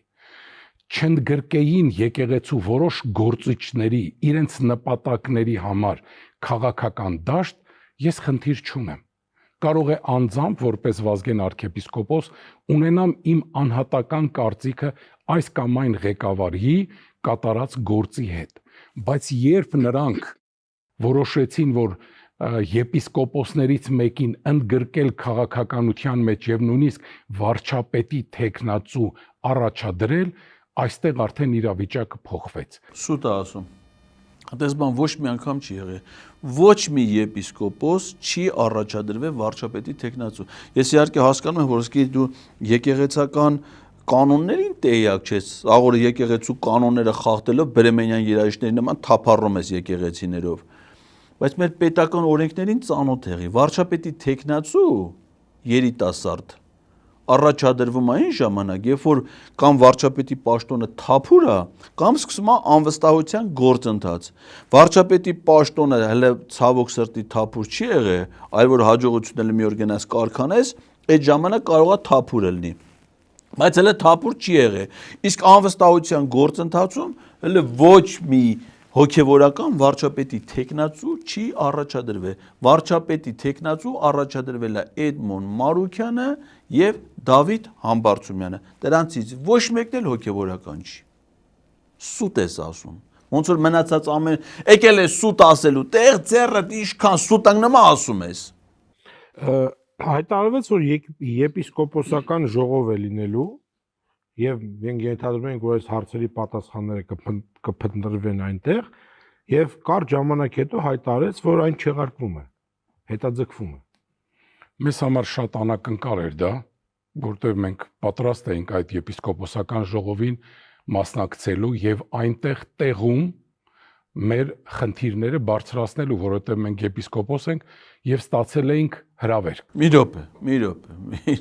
չընդգրկեին եկեղեցու որոշ գործիչների իրենց նպատակների համար քաղաքական դաշտ, ես խնդիր չունեմ։ Կարող է անձամբ որպես Վազգեն arczepiskopos ունենամ իմ անհատական կարծիքը այս կամ այն ղեկավարի կատարած գործի հետ, բայց երբ նրանք որոշեցին, որ եպիսկոպոսներից մեկին ընդգրկել քաղաքականության մեջ եւ նույնիսկ վարչապետի տեխնացու առաջադրել, այստեղ արդեն իրավիճակը փոխվեց։ Սուտ է ասում։ Այդպես բան ոչ մի անգամ չի եղել։ Ոչ մի եպիսկոպոս չի առաջադրվել վարչապետի տեխնացու։ Ես իհարկե հասկանում եմ, որ իսկի դու եկեղեցական կանոններին տեղյակ չես, աղորը եկեղեցու կանոնները խախտելով բրեմենյան երաժիշտների նման թափառում ես եկեղեցիներով։ Բայց մեր պետական օրենքներին ծանոթ եղի, վարչապետի տեխնացու երիտասարդ առաջադրվում է այն ժամանակ, երբ որ կամ վարչապետի պաշտոնը թափուր է, կամ սկսում է անվստահության գործընթաց։ Վարչապետի պաշտոնը հələ ցավոք սրտի թափուր չի եղել, այլ որ հաջողությունն էլ մի օր գնաս կարքանես, այդ ժամանակ կարող է թափուր լինի։ Բայց հələ թափուր չի եղել։ Իսկ անվստահության գործընթացում հələ ոչ մի հոգևորական վարչապետի տեխնացու չի առաջադրվել։ Վարչապետի տեխնացու առաջադրվել է Էդմոն Մարուքյանը եւ Դավիթ Համբարձումյանը։ Դրանցից ոչ մեկն էլ հոգևորական չի։ Սուտ ես ասում։ Ոնց որ մնացած ամեն եկել է սուտ ասելու, տեղ ձեռդ ինչքան սուտանք նոմա ասում ես։ Հայտարարվեց, որ եպիսկոպոսական ժողով է լինելու եւ մենք ենթադրում ենք, որ այս հարցերի պատասխանները կփնտրվեն այնտեղ եւ կարճ ժամանակ հետո հայտարարեց, որ այն չեղարկվում է, հետաձգվում է։ Մեզ համար շատ անակնկալ էր դա, որտեղ մենք պատրաստ էինք այդ եպիսկոպոսական ժողովին մասնակցելու եւ այնտեղ տեղում մեր խնդիրները բարձրացնելու, որովհետեւ մենք եպիսկոպոս ենք եւ ստացել էինք հրավեր։ Մի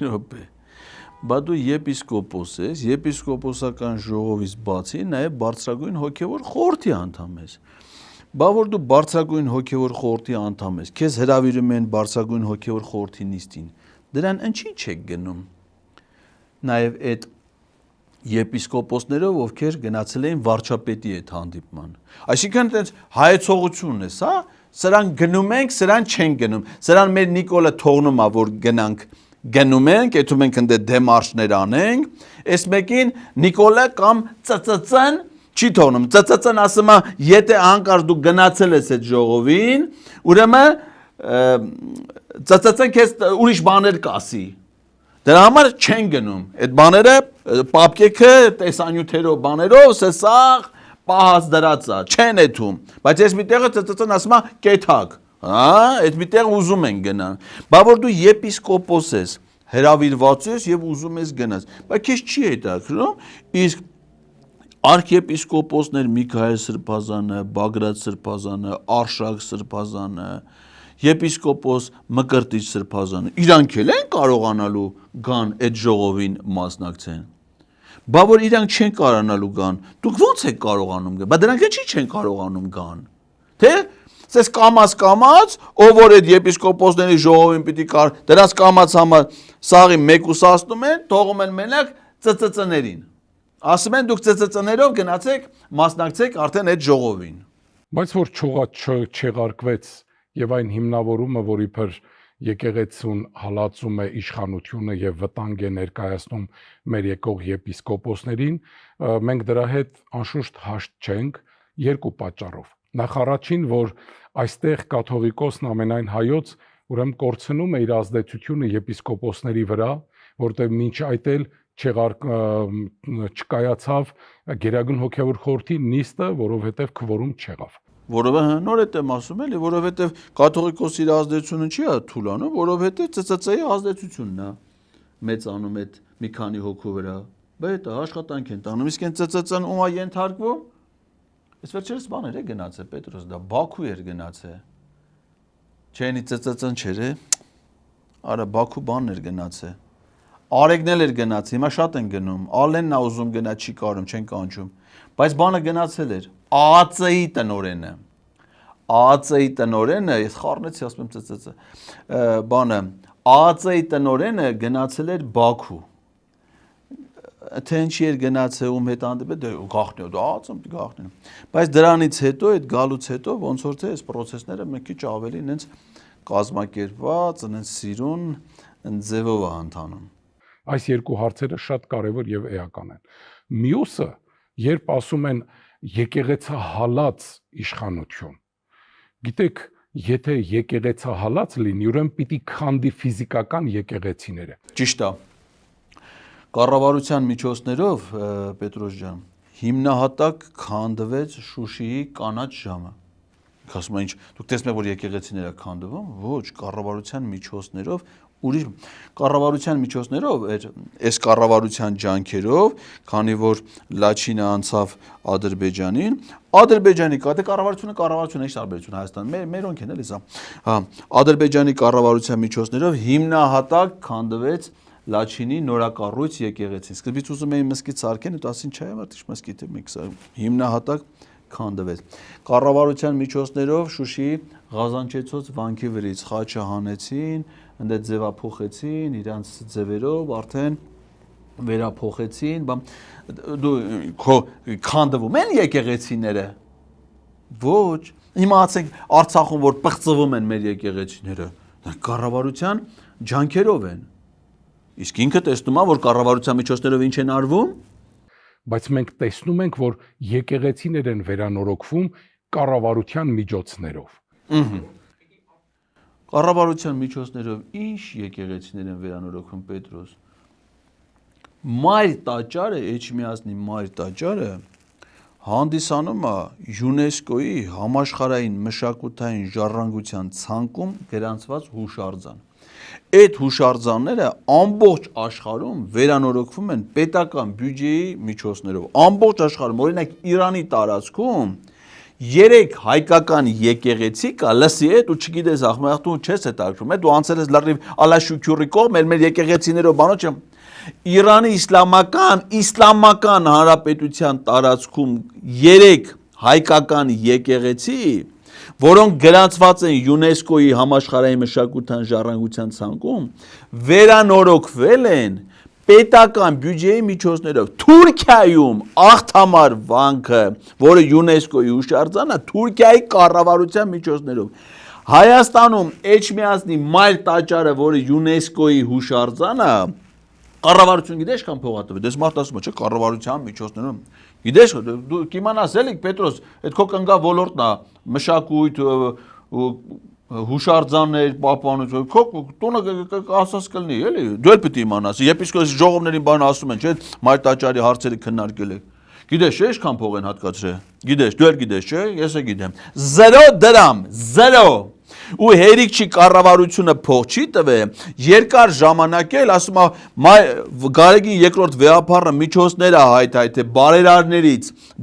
րոպե։ Բա դու եպիսկոպոս ես, եպիսկոպոսական ժողովից բացի նաև բարձրագույն հոգևոր խորհրդի անդամ ես։ Բա որ դու բարձրագույն հոգևոր խորհրդի անդամ ես, քեզ հրավիրում են բարձրագույն հոգևոր խորհրդի նիստին։ Դրան ինչի՞ չեք գնում։ Նաև այդ եպիսկոպոսներով, ովքեր գնացել էին վարչապետի այդ հանդիպման։ Այսինքն այդպես հայեցողությունն է, հա։ Սրան գնում ենք, սրան չեն գնում։ Սրան մեր Նիկոլը թողնում է, որ գնանք գնում ենք, եթե մենք ընդ դեմարշներ անենք, այս մեկին Նիկոլը կամ ծծծն չի թողնում։ Ծծծն ասում է, եթե անկար դու գնացել ես այդ ժողովին, ուրեմն ծծծն քեզ ուրիշ բաներ կասի։ Դրա համար չեն գնում։ Այդ բաները պապկեքը տեսանյութերով բաներով սեսաղ պահած դրած է, չեն էթում։ Բայց ես մի տեղը ծծծն ասում է կեթակ։ Հա, այդ միտեղ ուզում են գնան։ Բա որ դու եպիսկոպոս ես, հրավիրված ես եւ ուզում ես գնաս։ Բայց քեզ չի հետաքրում, իսկ arczepiskoposներ Միքայել Սրբազանը, Բագրատ Սրբազանը, Արշակ Սրբազանը, եպիսկոպոս Մկրտիչ Սրբազանը, իրանք էլ են կարողանալու գան այդ ժողովին մասնակցեն։ Բա որ իրանք չեն կարողանալու գան։ Դուք ո՞նց եք կարողանում գան։ Բա դրանք ինչի չեն կարողանում գան։ Թե Սես կամած, ով որ այդ եպիսկոպոսների ժողովին պիտի կար, դրանց կամած համար սաղի մեկուսացնում են, թողում են մենակ ծծծներին։ Ասում են դուք ծծծներով գնացեք, մասնակցեք արդեն այդ ժողովին։ Բայց որ չեղարկվեց եւ այն հիմնավորումը, որ իբր եկեղեցուն հալածում է իշխանությունը եւ վտանգ է ներկայացնում մեր եկող եպիսկոպոսներին, մենք դրա հետ անշուշտ հաշտ չենք երկու պատճառով։ Նախ առաջին, որ այստեղ կաթողիկոսն ամենայն հայոց ուրեմն կորցնում է իր ազդեցությունը եպիսկոպոսների վրա, որտեղ մինչ այդ էլ չկայացավ Գերագույն հոգևոր խորհրդի նիստը, որովհետև քվորում չեղավ։ Որովհետև նոր եմ ասում էլի, որովհետև կաթողիկոսի իր ազդեցությունը չի թուլանում, որովհետև ՑՑՑ-ի ազդեցությունն է մեծանում այդ մի քանի հոգու վրա։ Բայց աշխատանք են տանում, իսկ այն ՑՑՑ-ն ում է ենթարկվում։ Այս վերջերս բաներ է գնացել Պետրոս, դա Բաքու էր գնացել։ Չենի ՑՑՑ-ն չէր է։ Արա Բաքու բանն էր գնացել։ Արեգն էլ էր գնացել, հիմա շատ են գնում։ Ալենն է ուզում գնա, չի կարում, չեն կանչում։ Բայց բանը գնացել էր։ ԱԱՑ-ի տնօրենը։ ԱԱՑ-ի տնօրենը, ես խառնեցի, ասում եմ ՑՑՑ։ Բանը ԱԱՑ-ի տնօրենը գնացել էր Բաքու։ Թե ինչի էր գնացել ում հետ հանդիպել, դե գախնի ու ԱԱՑ-ում գախնի։ Բայց դրանից հետո, այդ գալուց հետո ոնց որ թե այս process-ները մի քիչ ավելի ինձ կազմակերպված, ինձ սիրուն, ձևով է ընթանում։ Այս երկու հարցերը շատ կարևոր եւ էական են։ Մյուսը, երբ ասում են եկեղեցահալած իշխանություն, գիտեք, եթե եկեղեցահալած լինի, ուրեմն պիտի քանդի ֆիզիկական եկեղեցիները։ Ճիշտ է։ Կառավարության միջոցներով, Պետրոս ջան, հիմնահատակ քանդվեց Շուշիի կանաչ ժամը։ Ասում են ինչ, դուք տեսնում եք որ եկեղեցիները քանդվում, ոչ, կառավարության միջոցներով ուրիշ կառավարության միջոցներով այս կառավարության ջանքերով, քանի որ Լաչինը անցավ Ադրբեջանին, Ադրբեջանի կառավարությունը ինչ տարբերություն Հայաստան, մերոնք են էլի սա։ Հա, Ադրբեջանի կառավարության միջոցներով հիմնահատակ քանդվեց Լաչինի նորակառույց եկեղեցին։ Սկզբից ուզում էին մզկիթ սարքեն, ու ասին չէ, մարդիկ մզկիթ է մենք սա հիմնահատակ քանդվեց։ Կառավարության միջոցներով Շուշիի Ղազանչեցոց վանքի վրից խաչը հանեցին, ընդ ձևափոխեցին, իրանց ձևերով արդեն վերափոխեցին, դու քանդվում են եկեղեցիները։ Ոչ, հիմա ասենք Արցախում որ պղծվում են մեր եկեղեցիները, կառավարության ջանքերով են։ Իսկ ինքը տեսնում է, որ կառավարության միջոցներով ինչ են արվում, բայց մենք տեսնում ենք, որ եկեղեցիներ են վերանորոգվում կառավարության միջոցներով։ Կառավարության միջոցներով ինչ եկեղեցիներ են վերանորոգվում, Պետրոս։ Մայր տաճարը, Էջմիածնի մայր տաճարը հանդիսանում է ՅՈՒՆԵՍԿՕ-ի համաշխարհային մշակութային ժառանգության ցանկում գրանցված հուշարձան։ Այդ հուշարձանները ամբողջ աշխարհում վերանորոգվում են պետական բյուջեի միջոցներով։ Ամբողջ աշխարհում, օրինակ Իրանի տարածքում 3 հայկական եկեղեցի կա, լսի է, դու չգիտես, ախմախտու չես հետաքրում, դու անցել ես լրիվ ալաշուքյուրի կողմ, մեր եկեղեցիներով բանոց չեմ։ Իրանի իսլամական հանրապետության տարածքում 3 հայկական եկեղեցի, որոնք գրանցված են ՅՈՒՆԵՍԿՕ-ի համաշխարհային մշակութային ժառանգության ցանկում, վերանորոգվել են պետական բյուջեի միջոցներով։ Թուրքիայում աղթամար վանքը, որը ՅՈՒՆԵՍԿՕ-ի հուշարձան է, Թուրքիայի կառավարության միջոցներով։ Հայաստանում Էջմիածնի մայր տաճարը, որը ՅՈՒՆԵՍԿՕ-ի հուշարձան է, կառավարություն գիտես կամ փողատվի, դες մարդ ասում է, չէ, կառավարության միջոցներով։ Գիտես, դու կիմանաս էլի Պետրոս, այդ քո կնգա ոլորտն է, մշակույթ, հուշարձաններ, պահպանություն, քո տունը ասած կլինի, էլի, դու էլ պիտի իմանաս, եպիսկոպոսի ժողովներին բան ասում են, չէ, մայր տաճարի հարցերը քննարկել եք։ Գիտես, չէ, ինչքան փող են հատկացրել։ Գիտես, դու էլ գիտես, չէ, ես էլ գիտեմ։ 0 դրամ, 0 ու հերիք չի կառավարությունը փող չի տվել, երկար ժամանակ էլ ասում է Գարեգին երկրորդ վեհափառը միջոցներ է հայթայթել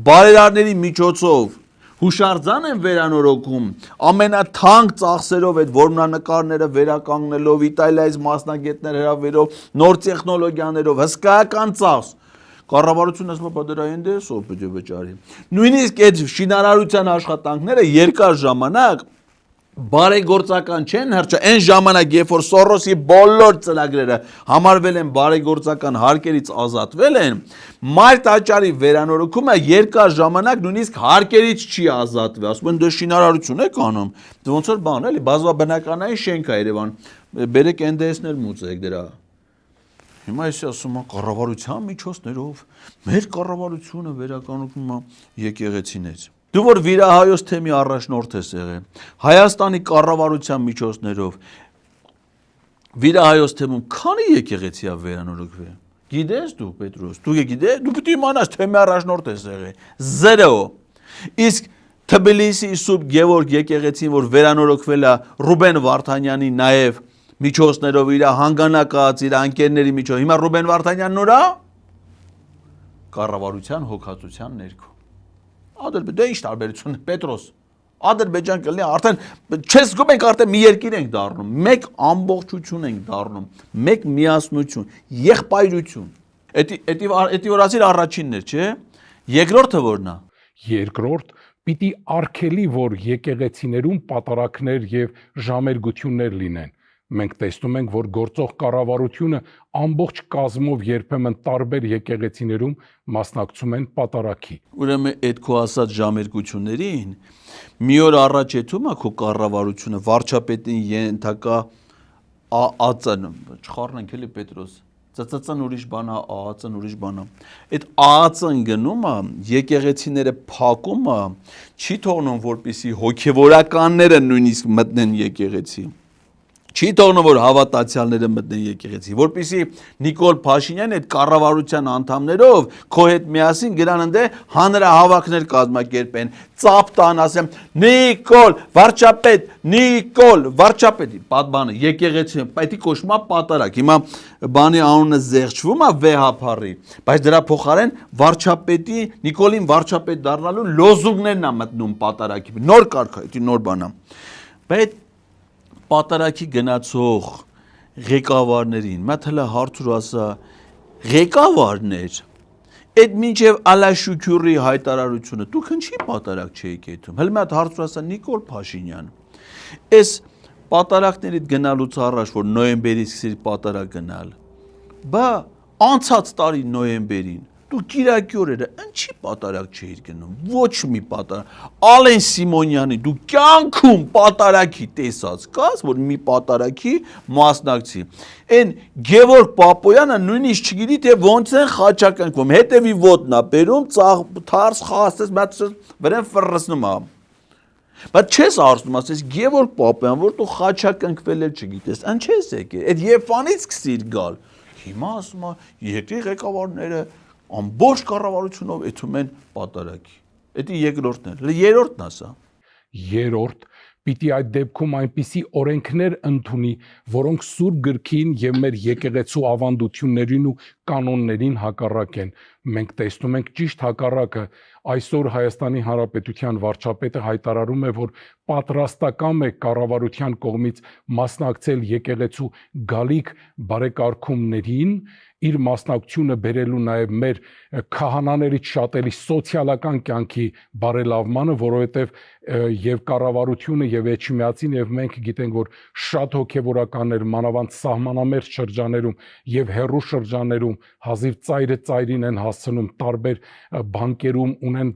բարերարների միջոցով հուշարձան են վերանորոգում ամենաթանկ ծախսերով այդ որմնանկարները վերականգնելով, Իտալիայից մասնագետներ հրավերով, նոր տեխնոլոգիաներով, հսկայական ծախս։ Կառավարությունը ասում է դրա այնտես ով պետք է վճարի։ Նույնիսկ այդ շինարարության աշխատանքները երկար ժամանակ բարեգործական չեն հրճա այն ժամանակ երբ որ Սորոսի բոլոր ծրագրերը համարվել են բարեգործական հարկերից ազատվել են մայր տաճարի վերանորոգումը երկար ժամանակ նույնիսկ հարկերից չի ազատվել ասում են դե շինարարություն է կանում ոնց որ բան էլի բազմաբնականային շենք է Երևան բերեք NDS-ներ մուծեք դրա հիմա էսի ասում են կառավարության միջոցներով մեր կառավարությունը վերականգնում է եկեղեցիներ Դու որ վիրահայոց թեմի առաջնորդ ես եղել, Հայաստանի կառավարության միջոցներով վիրահայոց թեմում քանի եկեղեցի է վերանորոգվել։ Գիտես դու Պետրոս, դու գիտես, դու պետք է իմանաս թեմի առաջնորդ ես եղել։ 0 Իսկ Թբիլիսի Սուրբ Գևորգ եկեղեցին, որ վերանորոգվել է Ռուբեն Վարդանյանի նաև միջոցներով իր հանգանակած իր անկերների միջոցով։ Հիմա Ռուբեն Վարդանյանն ուրա կառավարության հոգացության ներքո Ադրբեջան ինչ տարբերություն Պետրոս Ադրբեջան կլինի արդեն չես զգում ենք արդեն մի երկիր ենք դառնում մեկ ամբողջություն ենք դառնում մեկ միասնություն եղբայրություն Էդի որ ասիր առաջիններ չէ երկրորդը որն է Երկրորդ պիտի արգելի որ եկեղեցիներում պատարակներ եւ ժամերգություններ լինեն Մենք տեսնում ենք, որ գործող կառավարությունը ամբողջ կազմով երբեմն տարբեր եկեղեցիներում մասնակցում են պատարակի։ Ուրեմն այդ քո ասած ժամերգություններին մի օր առաջ եթում է քո կառավարությունը վարչապետին ենթակա ԱԱՑ-ն, չխառնենք էլի Պետրոս, ՑՑՑ-ն ուրիշ բան է, ԱԱՑ-ն ուրիշ բան է։ Այդ ԱԱՑ-ն գնում է, եկեղեցիները փակում է, չի թողնում որպեսի հոգևորականները նույնիսկ մտնեն եկեղեցի։ Չի թողնում որ հավատացյալները մտնեն եկեղեցի, որպեսզի Նիկոլ Փաշինյանը այդ կառավարության անդամներով քո հետ միասին գնան ընդ հանրահավաքներ կազմակերպեն, ծափ տան, ասեմ Նիկոլ, վարչապետ, պատմանը եկեղեցի, պետք է կոչվում է պատարակ։ Հիմա բանի անունը զեղչվում է վեհափառի, բայց դրա փոխարեն վարչապետի Նիկոլին վարչապետ դառնալու լոզունգներն է մտնում պատարակի։ Նոր կարգ է, դա նոր բան է։ Բայց պատարակի գնացող ղեկավարներին, մատ հլա հարցուր ասա ղեկավարներ, այդ մինչև Ալաշուքյուրի հայտարարությունը, դուք ինչի պատարակ չէի կեթում, հլ մատ հարցուր ասա Նիկոլ Փաշինյան, այս պատարակներից գնալուց առաջ, որ նոյեմբերի սկսիր պատարակ գնալ, բա անցած տարի նոյեմբերին, դու կիրակի օրերը ինչի պատարակ չէիր գնում, ոչ մի պատարակ, Ալեն Սիմոնյանի դու կյանքում պատարակի տեսած կաս, որ մի պատարակի մասնակցի, են Գևորգ Պապոյանը նույնիսկ չգիտի, թե ոնց են խաչակնկվում, հետևի ոտն է բերում, թարս խաստես, վրեն ֆռռցնում է, բայց չես արցնում, ասես Գևորգ Պապոյան, որ դու խաչակնկվել էլ չգիտես, ինչ ես եկել, այդ Եվանից սկսիր գալ, հիմա ասում է երկրի ղեկավարները ամբողջ կառավարությունով էթում են պատարակի։ Դա երկրորդն է։ Երրորդն ասա։ Երրորդ պիտի այդ դեպքում այնպիսի օրենքներ ընդունի, որոնք Սուրբ գրքին եւ մեր եկեղեցու ավանդություններին ու կանոններին հակառակ են։ Մենք տեսնում ենք ճիշտ հակառակը։ Այսօր Հայաստանի Հանրապետության վարչապետը հայտարարում է, որ պատրաստական է կառավարության կողմից մասնակցել եկեղեցու գալիք բարեկարգումներին, իր մասնակցությունը բերելու նաև մեր քահանաներից շատերի սոցիալական կյանքի բարելավմանը, որովհետև եւ կառավարությունը եւ Էջմիածին եւ մենք գիտենք, որ շատ հոգեվորականներ մանավանդ սահմանամերձ շրջաներում եւ հեռու շրջաներում հազիվ ծայրը ծայրին են հասցնում տարբեր բանկերում ունեն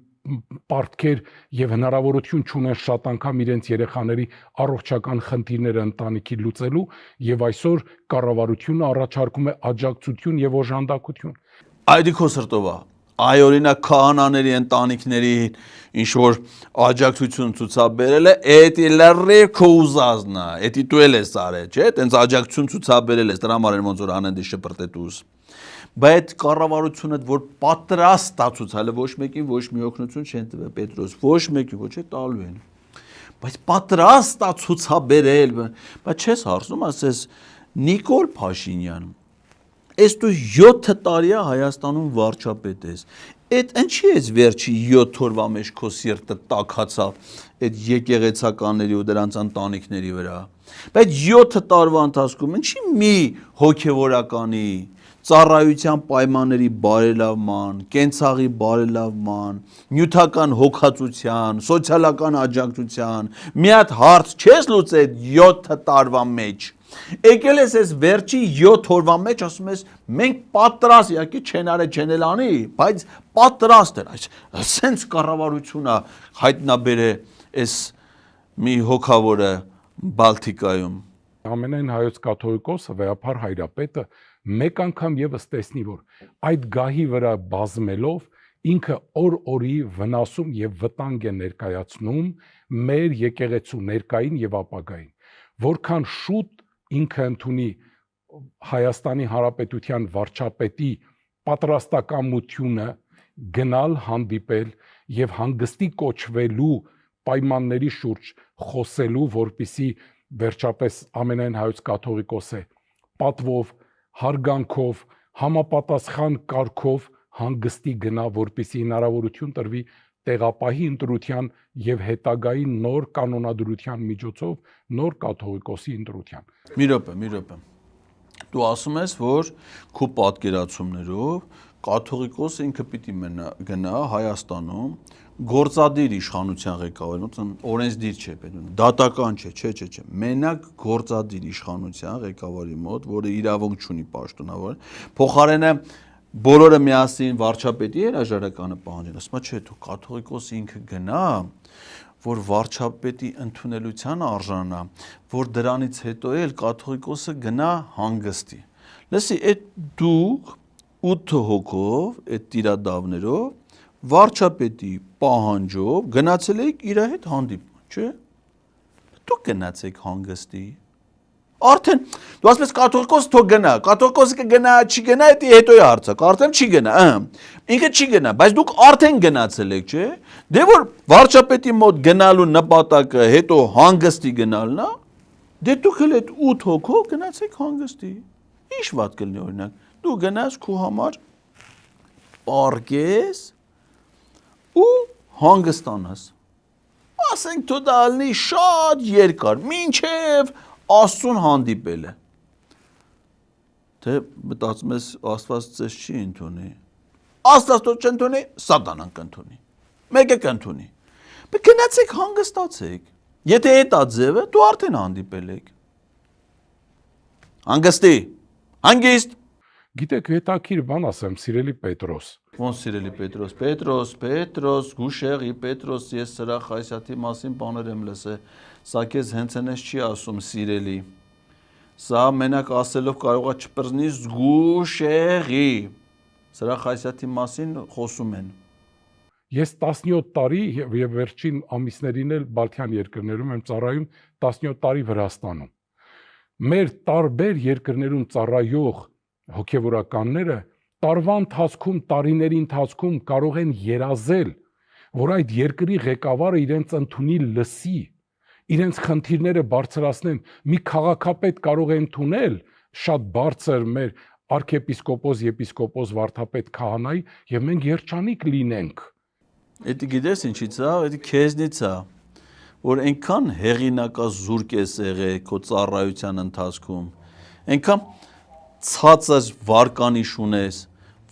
պարտքեր եւ հնարավորություն չունեն շատ անգամ իրենց երեխաների առողջական խնդիրները ընտանիքի լուծելու եւ այսօր կառավարությունը առաջարկում է աջակցություն եւ օժանդակություն։ Այդ քո սրտով է։ Այ օրինակ քահանաների ընտանիքների ինչ որ աջակցություն ցուցաբերել է, էդի լրիվ քո ուզածն է, էդի դու էլ ես արել, չէ՞, տենց աջակցություն ցուցաբերել ես, դրա համար ոնց որ անեն դի շպրտետուս։ Բայց կառավարությունը որ պատրաստ է ցուցալը ոչ մեկին ոչ մի օգնություն չեն տվել Պետրոս, ոչ մեկին ոչ է տալու են։ Բայց պատրաստ է ցուցաբերել, բայց չես հարցնում, ասես Նիկոլ Փաշինյան, ես դու 7 տարի է Հայաստանում վարչապետ ես։ Այդ ինչի ես վերջի 7 օրվա մեջ քո սիրտը տաքացավ այդ եկեղեցականների ու դրանց ընտանիքների վրա։ Բայց 7 տարվա ընթացքում ինչի մի հոգևորականի ծառայության պայմանների բարելավման, կենցաղի բարելավման, նյութական հոգացության, սոցիալական աջակցության, մի հատ հարց չես լուծել 7 տարվա մեջ։ Եկել ես այս վերջի 7 օրվա մեջ ասում ես մենք պատրաստ իհարկե չեն արել չեն էլ անի, բայց պատրաստ են, այսենց կառավարությունը հայտնաբերե այս մի հոգավորը Բալտիկայում։ Ամենայն հայոց կաթողիկոսը վեհապար հայրապետը մեկ անգամ եւս տեսնի, որ այդ գահի վրա բազմելով ինքը օր-օրի վնասում եւ վտանգ է ներկայացնում մեր եկեղեցու ներկային եւ ապագային, որքան շուտ ինքը ընդունի Հայաստանի Հանրապետության վարչապետի պատրաստակամությունը գնալ հանդիպել եւ հանգստի կոչվելու պայմանների շուրջ խոսելու, որպիսի վերջապես ամենայն հայոց կաթողիկոսը պատվով, հարգանքով, համապատասխան կարգով հանգստի գնա, որպիսի հնարավորություն տրվի տեղապահի ընտրության եւ հետագայի նոր կանոնադրության միջոցով նոր կաթողիկոսի ընտրության։ Մի րոպե։ Դու ասում ես, որ քո պատկերացումներով կաթողիկոսը ինքը պիտի գնա Հայաստանում գործադիր իշխանության ղեկավարին, օրենսդիր չէ, դատական չէ, մենակ գործադիր իշխանության ղեկավարի մոտ, որը իրավունք չունի պաշտոնավոր, փոխարենը բոլորը միասին վարչապետի հրաժարականը պահանջեն, ասում չէ, դու կաթողիկոսը ինքը գնա, որ վարչապետի ընդունելության արժանանա, որ դրանից հետո էլ կաթողիկոսը գնա հանգստի։ Լսի, այդ դուք 8 հոգով, այդ տիրադավներով, վարչապետի պահանջով գնացել եք իր հետ հանդիպման, չէ՞։ Դուք գնացեք հանգստի։ Արդեն դու ասես կաթողիկոսը թող գնա, կաթողիկոսը կգնա, չի գնա, դա հետո է հարցը, արդեն չի գնա, ինքը չի գնա, բայց դուք արդեն գնացել եք, չէ՞։ Դե որ վարչապետի մոտ գնալու նպատակը հետո հանգստի գնալն է, դե դուք էլ այդ 8 հոգով գնացեք հանգստի։ Ինչ վատ կլինի օրինակ, դու գնաս քո համար պարկես ու հանգստանաս։ Ասենք թո դա լինի շատ երկար, մինչև Աստծուն հանդիպել է։ Թե մտածում ես Աստված ձեզ չի ընդունի։ Աստված չընդունի, Սատանան կընդունի։ Մեկը կընդունի։ Բայց գնացեք հանգստացեք։ Եթե այդ ձևը դու արդեն հանդիպել եք։ Հանգստի։ Հանգիստ։ Գիտեք, հետաքրիր բան ասեմ, սիրելի Պետրոս։ Ոնց սիրելի Պետրոս, գուշեղի Պետրոս, ես սրա Խայսյաթի մասին բաներ եմ լսել, սա քեզ հենց այնպես չի ասում սիրելի։ Սա մենակ ասելով կարողա չպրծնի զգուշեղի։ Սրա Խայսյաթի մասին խոսում են։ Ես 17 տարի եւ վերջին ամիսներին էլ Բալթյան երկրներում եմ ծառայում 17 տարի Վրաստանում։ Մեր տարբեր երկրներում ծառայող հոգևորականները տարվա ընթացքում, տարիների ընթացքում կարող են երազել, որ այդ երկրի ղեկավարը իրենց ընդունի լսի, իրենց խնդիրները բարձրացնեն, մի քաղաքապետ կարող է ընդունել շատ բարձր մեր arczepiskopos, եպիսկոպոս, վարդապետ քահանայի եւ մենք երջանիկ լինենք։ Էդի գիտես ինչից է, էդի քեզնից է, որ այնքան հեղինակազուրկ ես եղել քո ծառայության ընթացքում, այնքան ցածր վարկանիշ ունես,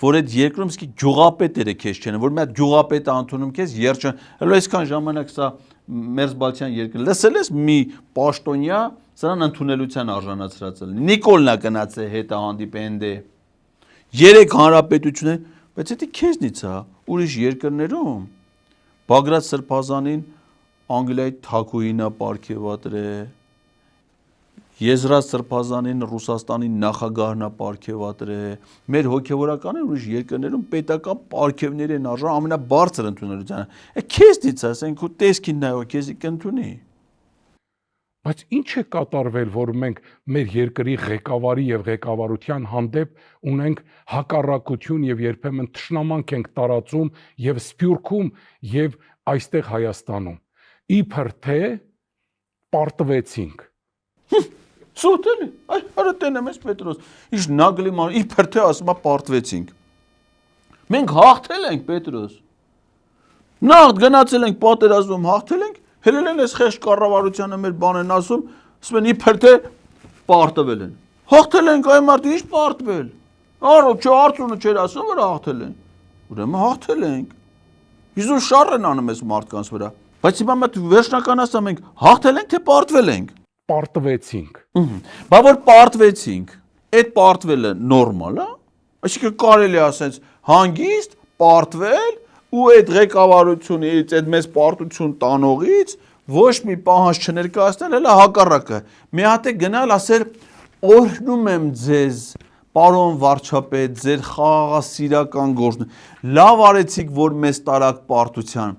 որ այդ երկրում իսկի գյուղապետերը քեզ չեն, որ մի հատ գյուղապետը ընդունում քեզ երջան, հələ այսքան ժամանակ սա Մերձբալթյան երկրը լսել ես մի պաշտոնյա սրան ընդունելության արժանացրած է։ Նիկոլնա գնացել հետը հանդիպենդե 3 հանրապետություն, բայց դա քեզնից է, ուրիշ երկրներում Բագրատ Սրբազանին Անգլիայի թագուհինա պարգևատրել, Եզրատ Սրբազանին Ռուսաստանի նախագահն է պարգևատրել, մեր հոգևորականները ուրիշ երկրներում պետական պարգևներ են արժան ամենաբարձր ընդունելությանը։ Քեզնից է, ասենք ու տեսքին նայող քեզի կընդունի։ Բայց ինչ է կատարվել, որ մենք մեր երկրի ղեկավարի եւ ղեկավարության հանդեպ ունենք հակառակություն եւ երբեմն թշնամանք ենք տարածում եւ Սփյուռքում եւ այստեղ Հայաստանում։ Իբր թե պարտվեցինք։ Սուտ էլի, արա տենեմ ես Պետրոս, ինչ նագլի ման, իբր թե ասում է պարտվեցինք։ Մենք հաղթել ենք Պետրոս։ Նախ գնացել ենք պատերազմում հաղթել ենք, հելել են այս խեղճ կառավարությանը մեր բան են ասում, ասում են իբր թե պարտվել են։ Հաղթել ենք այ մարդը, ինչ պարտվել։ Արո, չէ, արցունը չէր ասում, որ հաղթել ենք։ Ուրեմն հաղթել ենք։ Իզուր շառ են անում այս մարդկանց վրա։ Բայց հիմա մենք վերջնական ասում ենք, հաղթել ենք թե պարտվել ենք։ Պարտվեցինք։ Բա որ պարտվեցինք, այդ պարտվելը նորմալ է։ Այսինքն կարելի է ասենց հանգիստ պարտվել ու այդ ղեկավարությունից, այդ մեծ պարտություն տանողից ոչ մի պահանջ չներկայացնել, հələ հակառակը։ Մի հատ է գնալ ասել օրհնում եմ ձեզ, պարոն վարչապետ, ձեր խաղաղասիրական գործն։ Լավ արեցիք, որ մեզ տարաք պարտության։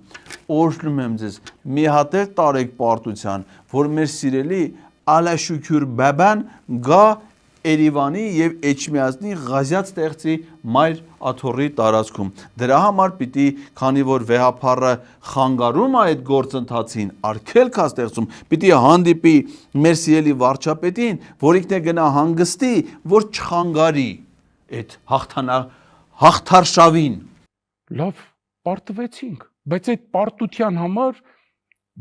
Օրհնում եմ ձեզ, մի հատ էլ տարեք պարտության, որ մեր սիրելի Ալաշուքյուր բաբան գա Երևանի եւ Էջմիածնի Ղազիած ստեղծի մայր աթոռի տարածքում։ Դրա համար պիտի, քանի որ վեհապարը խանգարում է այդ գործընթացին, արգելք է ստեղծում, պիտի հանդիպի մեր սիրելի վարչապետին, որ ինքն է գնա հանգստի, որ չխանգարի այդ հաղթարշավին։ Լավ, պարտվեցինք, բայց այդ պարտության համար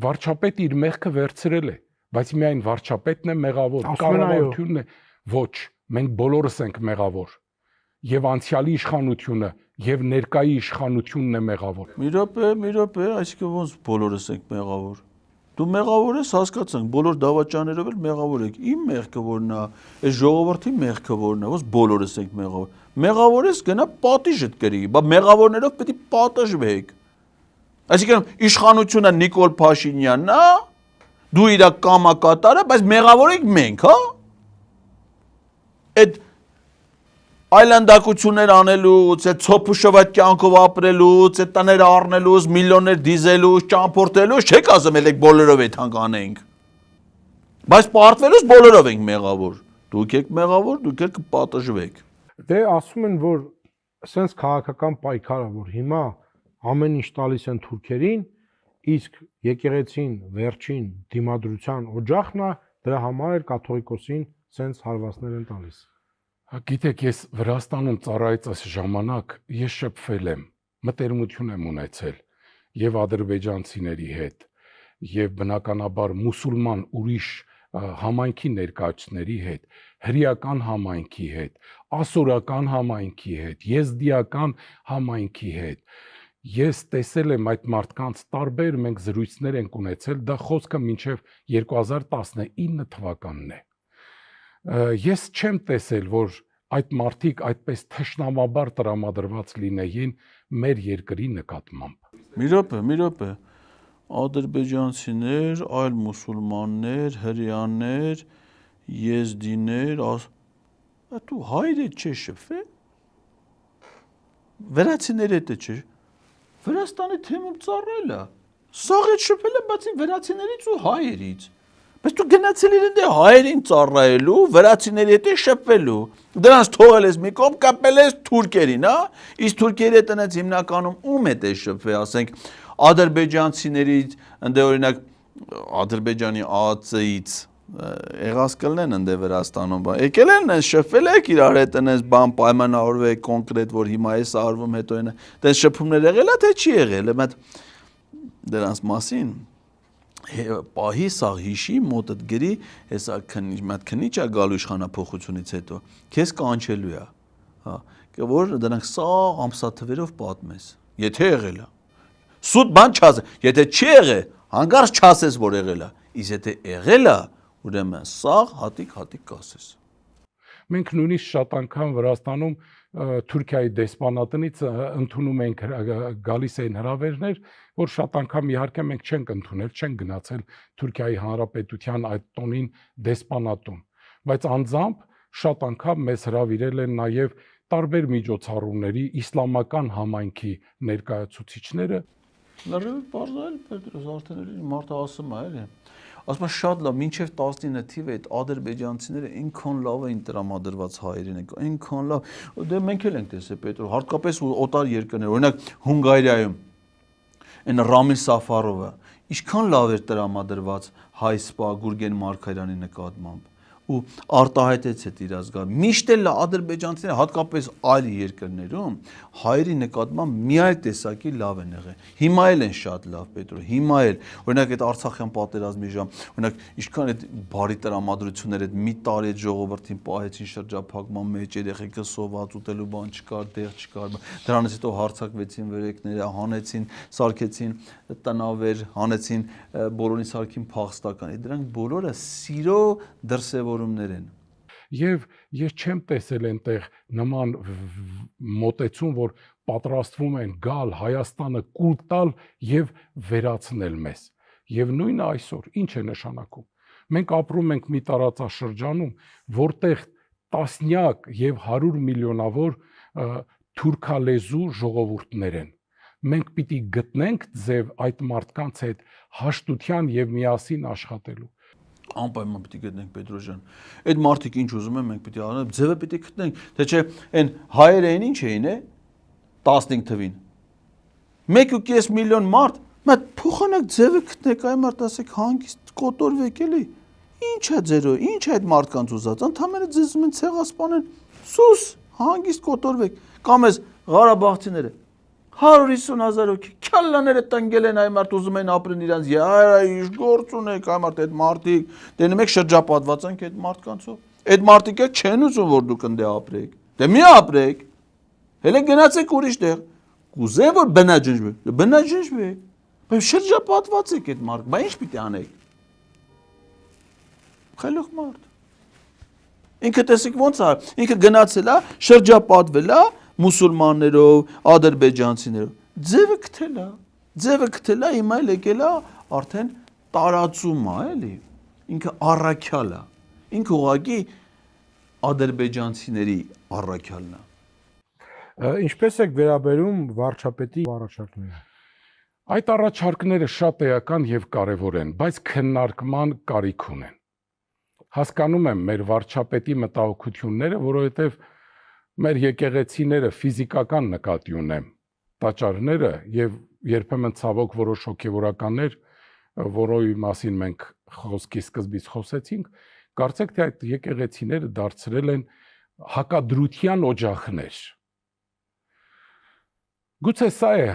վարչապետը իր մեղքը վերցրել է, բայց միայն վարչապետն է մեղավոր, կառավարությունն է ոչ, մենք բոլորս ենք մեղավոր։ Եվ անցյալի իշխանությունը, եւ ներկայի իշխանությունն է մեղավոր։ Մի րոպե, այսինքն ոնց բոլորս ենք մեղավոր։ Դու մեղավոր ես, հասկացանք, բոլոր դավաճաններով էլ մեղավոր եք։ Իմ մեղքը որն է, այս ժողովրդի մեղքը որն է, ոնց բոլորս ենք մեղավոր։ Մեղավոր ես գնա պատիժդ կրի, բա մեղավորներով պետք է պատժվեք։ Այսինքն իշխանությունը Նիկոլ Փաշինյանն է, դու իր կամակատարը, բայց մեղավոր ենք մենք, հա։ Այդ այլանդակություններ անելուց, այդ ցոփուշովատ կյանքով ապրելուց, այդ տները առնելուց, միլիոններ դիզելուց, ճամփորդելուց, չեք ասում եք բոլորով այդ հանգ անենք։ Բայց պարտվելուց բոլորով ենք մեղավոր։ Դուք եք մեղավոր, դուք եք կպատժվեք։ Դե ասում են, որ սենց քաղաքական պայքար է, որ հիմա ամեն ինչ տալիս են թուրքերին, իսկ եկեղեցին վերջին դիմադրության օջախն է, դրա համար էլ կաթողիկոսին սենց հարվածներ են տալիս։ Գիտեք, ես Վրաստանում ծառայած ժամանակ ես շփվել եմ, մտերմություն եմ ունեցել եւ ադրբեջանցիների հետ, եւ բնականաբար մուսուլման ուրիշ համայնքի ներկայացների հետ, հրեական համայնքի հետ, ասորական համայնքի հետ, եզդիական համայնքի հետ։ Ես տեսել եմ այդ մարդկանց տարբեր մենք զրույցներ ենք ունեցել, դա խոսքը մինչև 2019 թվականն է։ Ես չեմ տեսել, որ այդ մարդիկ այդպես թշնամաբար տրամադրված լինեին մեր երկրի նկատմամբ։ Մի րոպե, ադրբեջանցիներ, այլ մուսուլմաններ, հրեաներ, եզդիներ, դու հայր հետ չես շփվել։ Վրացիներ հետ չէ։ Վրաստանի թեմում ծառայել է։ Սաղ հետ շփվել եմ, բացի վրացիներից ու հայերից։ Բայց դու գնացել իրեն դե հայերին ծառայելու, վրացիների հետ շփվելու։ Դրանց թողել ես մի կողմ, կապել ես թուրքերին, հա։ Իսկ թուրքերի հետ այնց հիմնականում ում հետ է շփվել, ասենք ադրբեջանցիներից, ընդ օրինակ Ադրբեջանի ԱԱՑ-ից եղած կլնեն ընդ Վրաստանում, եկել են շփվել եք իրար հետ այնպես բան պայմանավորվել կոնկրետ, որ հիմա էս արվում, հետո այն դες շփումներ եղել է թե չի եղել, մատ դրանց մասին պահի սաղ հիշի մոտդ գրի, հեսա մատ քնիչ է գալու իշխանափոխությունից հետո, քեզ կանչելու է, հա, որ դրանք սաղ ամսաթվերով պատմես, եթե եղել է, սուտ բան չասես, եթե չի եղել, հանկարծ չասես, որ եղել է, իսկ եթե եղել է, ուրեմն սաղ հատիկ կասես։ Մենք նույնիսկ շատ անգամ Վրաստանում Թուրքիայի դեսպանատնից ընդունում ենք գալիս էին հրավերներ, որ շատ անգամ իհարկե մենք չենք ընդունել, չենք գնացել Թուրքիայի Հանրապետության այդ տոնին դեսպանատուն, բայց անձամբ շատ անգամ մեզ հրավիրել են նաև տարբեր միջոցառումների իսլամական համայնքի ներկայացուցիչները։ Լրիվ բարձրացել Պետրոս արդեն մարդը ասում է, էլի։ Ասում շատ լավ, մինչև 19 թիվ այդ ադրբեջանցիները այնքան լավ էին տրամադրված հայերին, այնքան լավ։ Դե մենք էլ ենք տեսել Պետրո, հատկապես օտար երկրներ, օրինակ Հունգարիայում այն Ռամիլ Սաֆարովը, ինչքան լավ էր տրամադրված հայ սպա Գուրգեն Մարգարյանի նկատմամբ։ ու արտահայտեց այդ իր ազգը։ Միշտ էլ ադրբեջանցիները հատկապես այլ երկրներում հայերի նկատմամբ մի այլ տեսակի լավ են եղել։ Հիմա էլ են շատ լավ Պետրո, հիմա էլ։ Օրինակ այդ Արցախյան պատերազմի ժամ, օրինակ ինչքան այդ բարի տրամադրություններ այդ մի տարի այդ ժողովրդին պահեցին շրջափակման մեջ, երեխեքը սոված ուտելու բան չկար, դեղ չկար։ Դրանից հետո հարձակվեցին վերեկները, հանեցին, սարքեցին տնավեր, հանեցին բոլորին սարքին փախստական։ Դրանք բոլորը սիրո դրսևորումներ են։ Եվ ես չեմ տեսել այնտեղ նման մոտեցում, որ պատրաստվում են գալ Հայաստանը կուլ տալ եւ վերացնել մեզ։ Եվ նույնը այսօր ինչ է նշանակում։ Մենք ապրում ենք մի տարածաշրջանում, որտեղ տասնյակ եւ 100 միլիոնավոր թուրքալեզու ժողովուրդներ են։ Մենք պիտի գտնենք ձև այդ մարդկանց հետ հաշտության եւ միասին աշխատելու։ Անպայման պիտի գտնենք Պետրո ջան։ Այդ մարդիկ ինչ ուզում են, մենք պիտի անենք, ձևը պիտի գտնենք։ Թե չէ, այն հայերը այն ինչ էին, 15 թվին։ 1.5 միլիոն մարդ, մատ փոխանակ ձևը գտնեք, այ մարդ ասեք հանգիստ կոտորվեք էլի։ Ինչ է ձերո, ինչ է այդ մարդկանց ուզած, ընդհանրապես ձեզ ում են ցեղասպանել։ Սուս, հանգիստ կոտորվեք։ Կամ էս Ղարաբաղցիները 150,000 հոգի քալլաները տնգել են այ մարդ ուզում են ապրեն իրանց яրա ինչ գործ ունեք այ մարդ այդ մարդիկ դենում եք շրջապատված ենք այդ մարդկանցով այդ մարդիկը չեն ուզում որ դուք ընդ ապրեք դե մի ապրեք հələ գնացեք ուրիշ տեղ կուզե որ բնաջնջվեք բայց շրջապատված եք այդ մարդ բա ինչ պիտի անեք խելոք մարդ ինքը տեսեք ոնց է ինքը գնացել է շրջապատվել է մուսուլմաններով, ադրբեջանցիներով, ձևը գտել է, հիմա էլ եկել է արդեն տարածում է, էլի, ինքը առաքյալ է, ինքը ուղղակի ադրբեջանցիների առաքյալն է։ Ինչպես եք վերաբերում վարչապետի առաջարկներին։ Այդ առաջարկները շատ էական եւ կարեւոր են, բայց քննարկման կարիք ունեն։ Հասկանում եմ մեր վարչապետի մտահոգությունները, որովհետեւ մեր եկեղեցիները ֆիզիկական նկատի ունեմ, տաճարները եւ երբեմն ցավոք որոշ հոգեվորականներ, որոյի մասին մենք խոսքի սկզբից խոսեցինք, կարծեք թե այդ եկեղեցիները դարձրել են հակադրության օջախներ։ Գուցե սա է,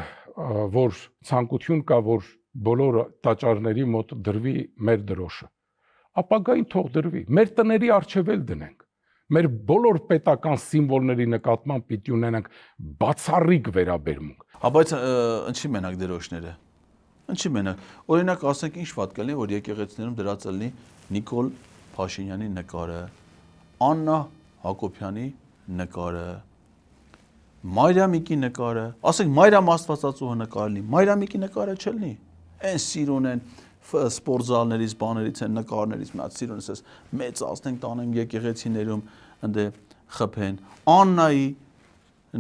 որ ցանկություն կա, որ բոլոր տաճարների մոտ դրվի մեր դրոշը։ Ապագային թող դրվի, մեր տների առջև էլ դնենք։ Մեր բոլոր պետական սիմվոլների նկատմամբ պիտի ունենանք բացառիկ վերաբերմունք։ Հա բայց ինչի մենակ դրոշները։ Ինչի մենակ։ Օրինակ ասենք ինչ վատ կլինի, որ եկեղեցիներում դրած լինի Նիկոլ Փաշինյանի նկարը, Աննա Հակոբյանի նկարը, Մարիամիկի նկարը, ասենք Մարիամ Աստվածածուհի նկարը լինի, Մարիամիկի նկարը չլինի։ Այն սիրուն են սպորտզալներից, բաներից են նկարներից մի հատ սիրուն էս մեծ ասենք տանեմ եկեղեցիներում ընդ խփեն Աննայի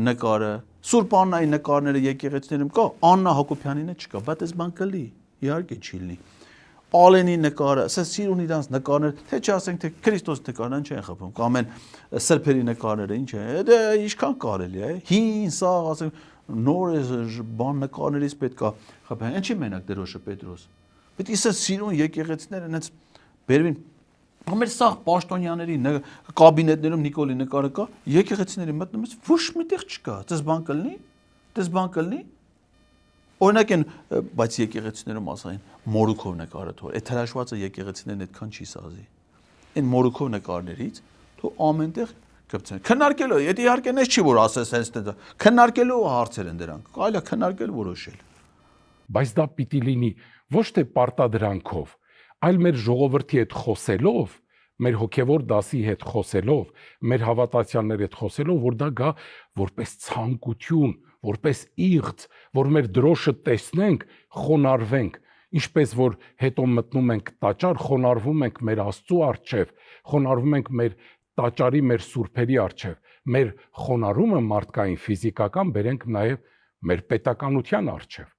նկարը Սուրբ Աննայի նկարները եկեղեցիներում կա Աննա Հակոբյանինը չկա բայց այս բան կլի իհարկե չի լինի Ալենի նկարը ասես սիրուն իրանց նկարներ թե չասենք թե Քրիստոս նկարն չեն խփում կամ են սրբերի նկարները ինչ է դա ինչքան կարելի է հին սաղ ասենք նոր բան նկարներից պետքա խփեն ինչի մենակ դրոշը Պետրոս Պետք է սիրուն եկեղեցիները այնց բերվին ամեր սաղ պաշտոնյաների կաբինետներում Նիկոլի նկարը կա եկեղեցիների մտնում ես ոչ միտեղ չկա դες բան կլինի օրինակ են բայց եկեղեցիներում ասային մորուքով նկարը թող այդ հրաշվածը եկեղեցիներն այդքան չի սազի այն մորուքով նկարներից թող ամենտեղ կպցեն քննարկելու այդ իհարկե նես չի որ ասես հենց դա քննարկելու հարցեր են դրանք կարելի է քննարկել որոշել բայց դա պիտի լինի ոչ թե պարտադրանքով, այլ մեր ժողովրդի հետ խոսելով, մեր հոգևոր դասի հետ խոսելով, մեր հավատացյալների հետ խոսելով, որ դա գա որպես ցանկություն, որպես իղձ, որ մեր դրոշը տեսնենք, խոնարհվենք, ինչպես որ հետո մտնում ենք տաճար, խոնարհվում ենք մեր Աստծո առջև, խոնարհվում ենք մեր տաճարի, մեր սուրբերի առջև, մեր խոնարհումը մարդկային, ֆիզիկական բերենք նաև մեր պետականության առջև։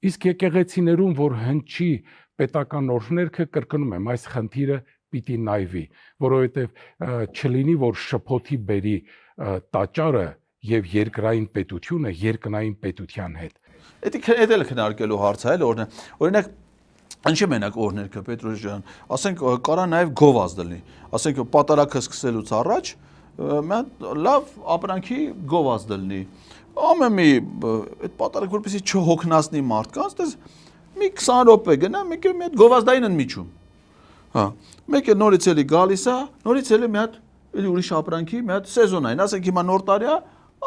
Իսկ եկեղեցիներում, որ հնչի պետական օրհներգը կրկնում եմ, այս խնդիրը պիտի նայվի, որովհետև չլինի, որ շփոթի բերի տաճարը եւ երկրային պետությունը երկնային պետության հետ։ Դա էլ քննարկելու հարց է, օրինակ Ինչի մենակ օրհներքը Պետրոս ջան, ասենք կարա նաև գովազ դլի։ Ասենք պատարակը սկսելուց առաջ մի լավ ապրանքի գովազ դլնի։ Ամեմի այդ պատարակ որպեսի չհոգնածնի մարդկանց, դες մի 20 րոպե գնա, մեկը մի հատ գովազդային ընդմիջում։ Հա, մեկը նորից էլի գալիս է, նորից էլի մի հատ էլի ուրիշ ապրանքի, մի հատ սեզոնային, ասենք հիմա նոր տարի է,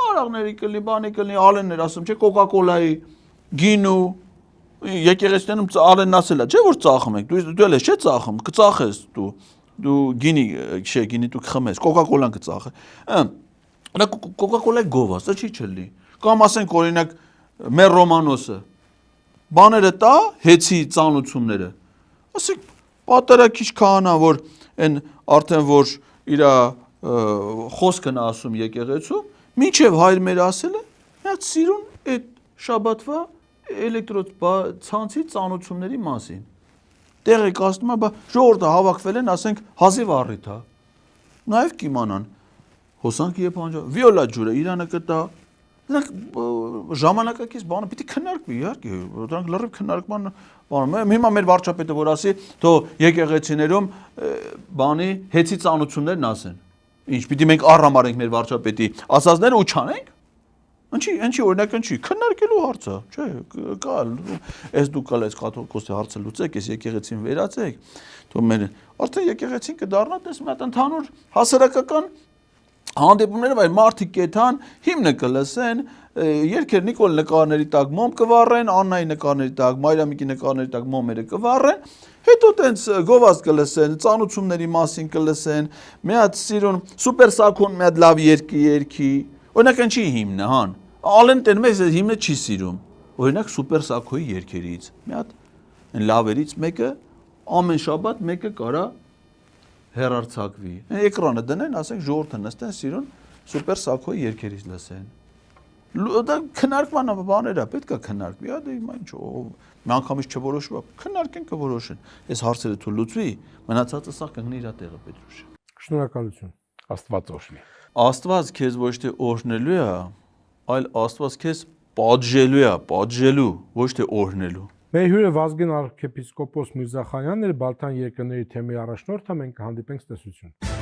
արաղների կլինի, բանի կլինի, ալեններ ասում, չէ, կոկա-կոլայի, գինու, եկեղեցիներում ալենն ասել է, չէ՞ որ ծախում եք, դու էլ ես չէ՞ ծախում, կծախես դու գինի, չէ, գինի դու կխմես, կոկա-կոլան կծախե։ Նա կոկա-կոլայի գովազդը չի չլինի։ Կամ ասենք օրինակ մեր Ռոմանոսը բաները տա, հեծի ծանուցումները։ Ասենք պատարակիչ քահանա, որ այն արդեն որ իր խոսքն ասում եկեղեցում, մինչև հայր մեր ասել է, նա սիրուն այդ շաբաթվա էլեկտրոցանցի ծանուցումների մասին։ Տեղը կասնում է, ժողովուրդը հավաքվել են, ասենք հազիվ առիթ է։ Նաև կիմանան։ Հոսանք եւ անջա, վիոլա ջուրը Իրանը կտա։ Դրանք ժամանակակից բանը պիտի քննարկվի, իհարկե, դրանք լրիվ քննարկման բանը։ Հիմա մեր վարչապետը որ ասի, թո եկեղեցիներում բանի հեծի ծանուցումներն ասեն։ Ինչ պիտի մենք առհամարենք մեր վարչապետի ասածները ու չանենք։ Ինչի օրինակ ինչի քննարկելու հարցը, չէ, կա, այս դու կալ այս կաթողիկոսի հարցը լուծեք, այս եկեղեցին վերացեք, թող մեր արդեն եկեղեցին կդառնա դες մի հատ ընդհանուր հասարակական հանդիպումներով այլ մարդիկ կեթան հիմնը կլսեն, երկեր Նիկոլ նկարների տակ մոմ կվառեն, Աննայի նկարների տակ, Մայրամիկի նկարների տակ մոմերը կվառեն, հետո տենց գովազդ կլսեն, ծանուցումների մասին կլսեն, մի հատ սիրուն սուպեր սակոն մի հատ լավ երկի, օրինակ ինչի հիմնը, հան, ալեն տեն մեզ հիմնը չի սիրում, օրինակ սուպեր սակոյի երկերից, մի հատ լավերից մեկը, ամեն շաբաթ մեկը կարա հեռարձակվի, էկրանը դնեն, ասենք ժողովուրդը նստեն սիրուն սուպեր սակոյի երկերից լսեն, դա քննարկման բաներ է, պետք է քննարկվի, դե հիմա ինչ միանգամից չորոշվի, քննարկեն կորոշեն, այս հարցերը թույլ լուծվի, մնացածը սա կգնի իր տեղը Պետրուշ։ Շնորհակալություն։ Աստված օրհնի։ Աստված քեզ ոչ թե օրհնելու է, այլ Աստված քեզ պատժելու, ոչ թե օրհնելու։ Մեր հյուրը Վազգեն arczepiskopos Միրզախանյանն էր, Բալթան երկրների թեմի առաջնորդը, մենք կհանդիպենք ցտեսություն։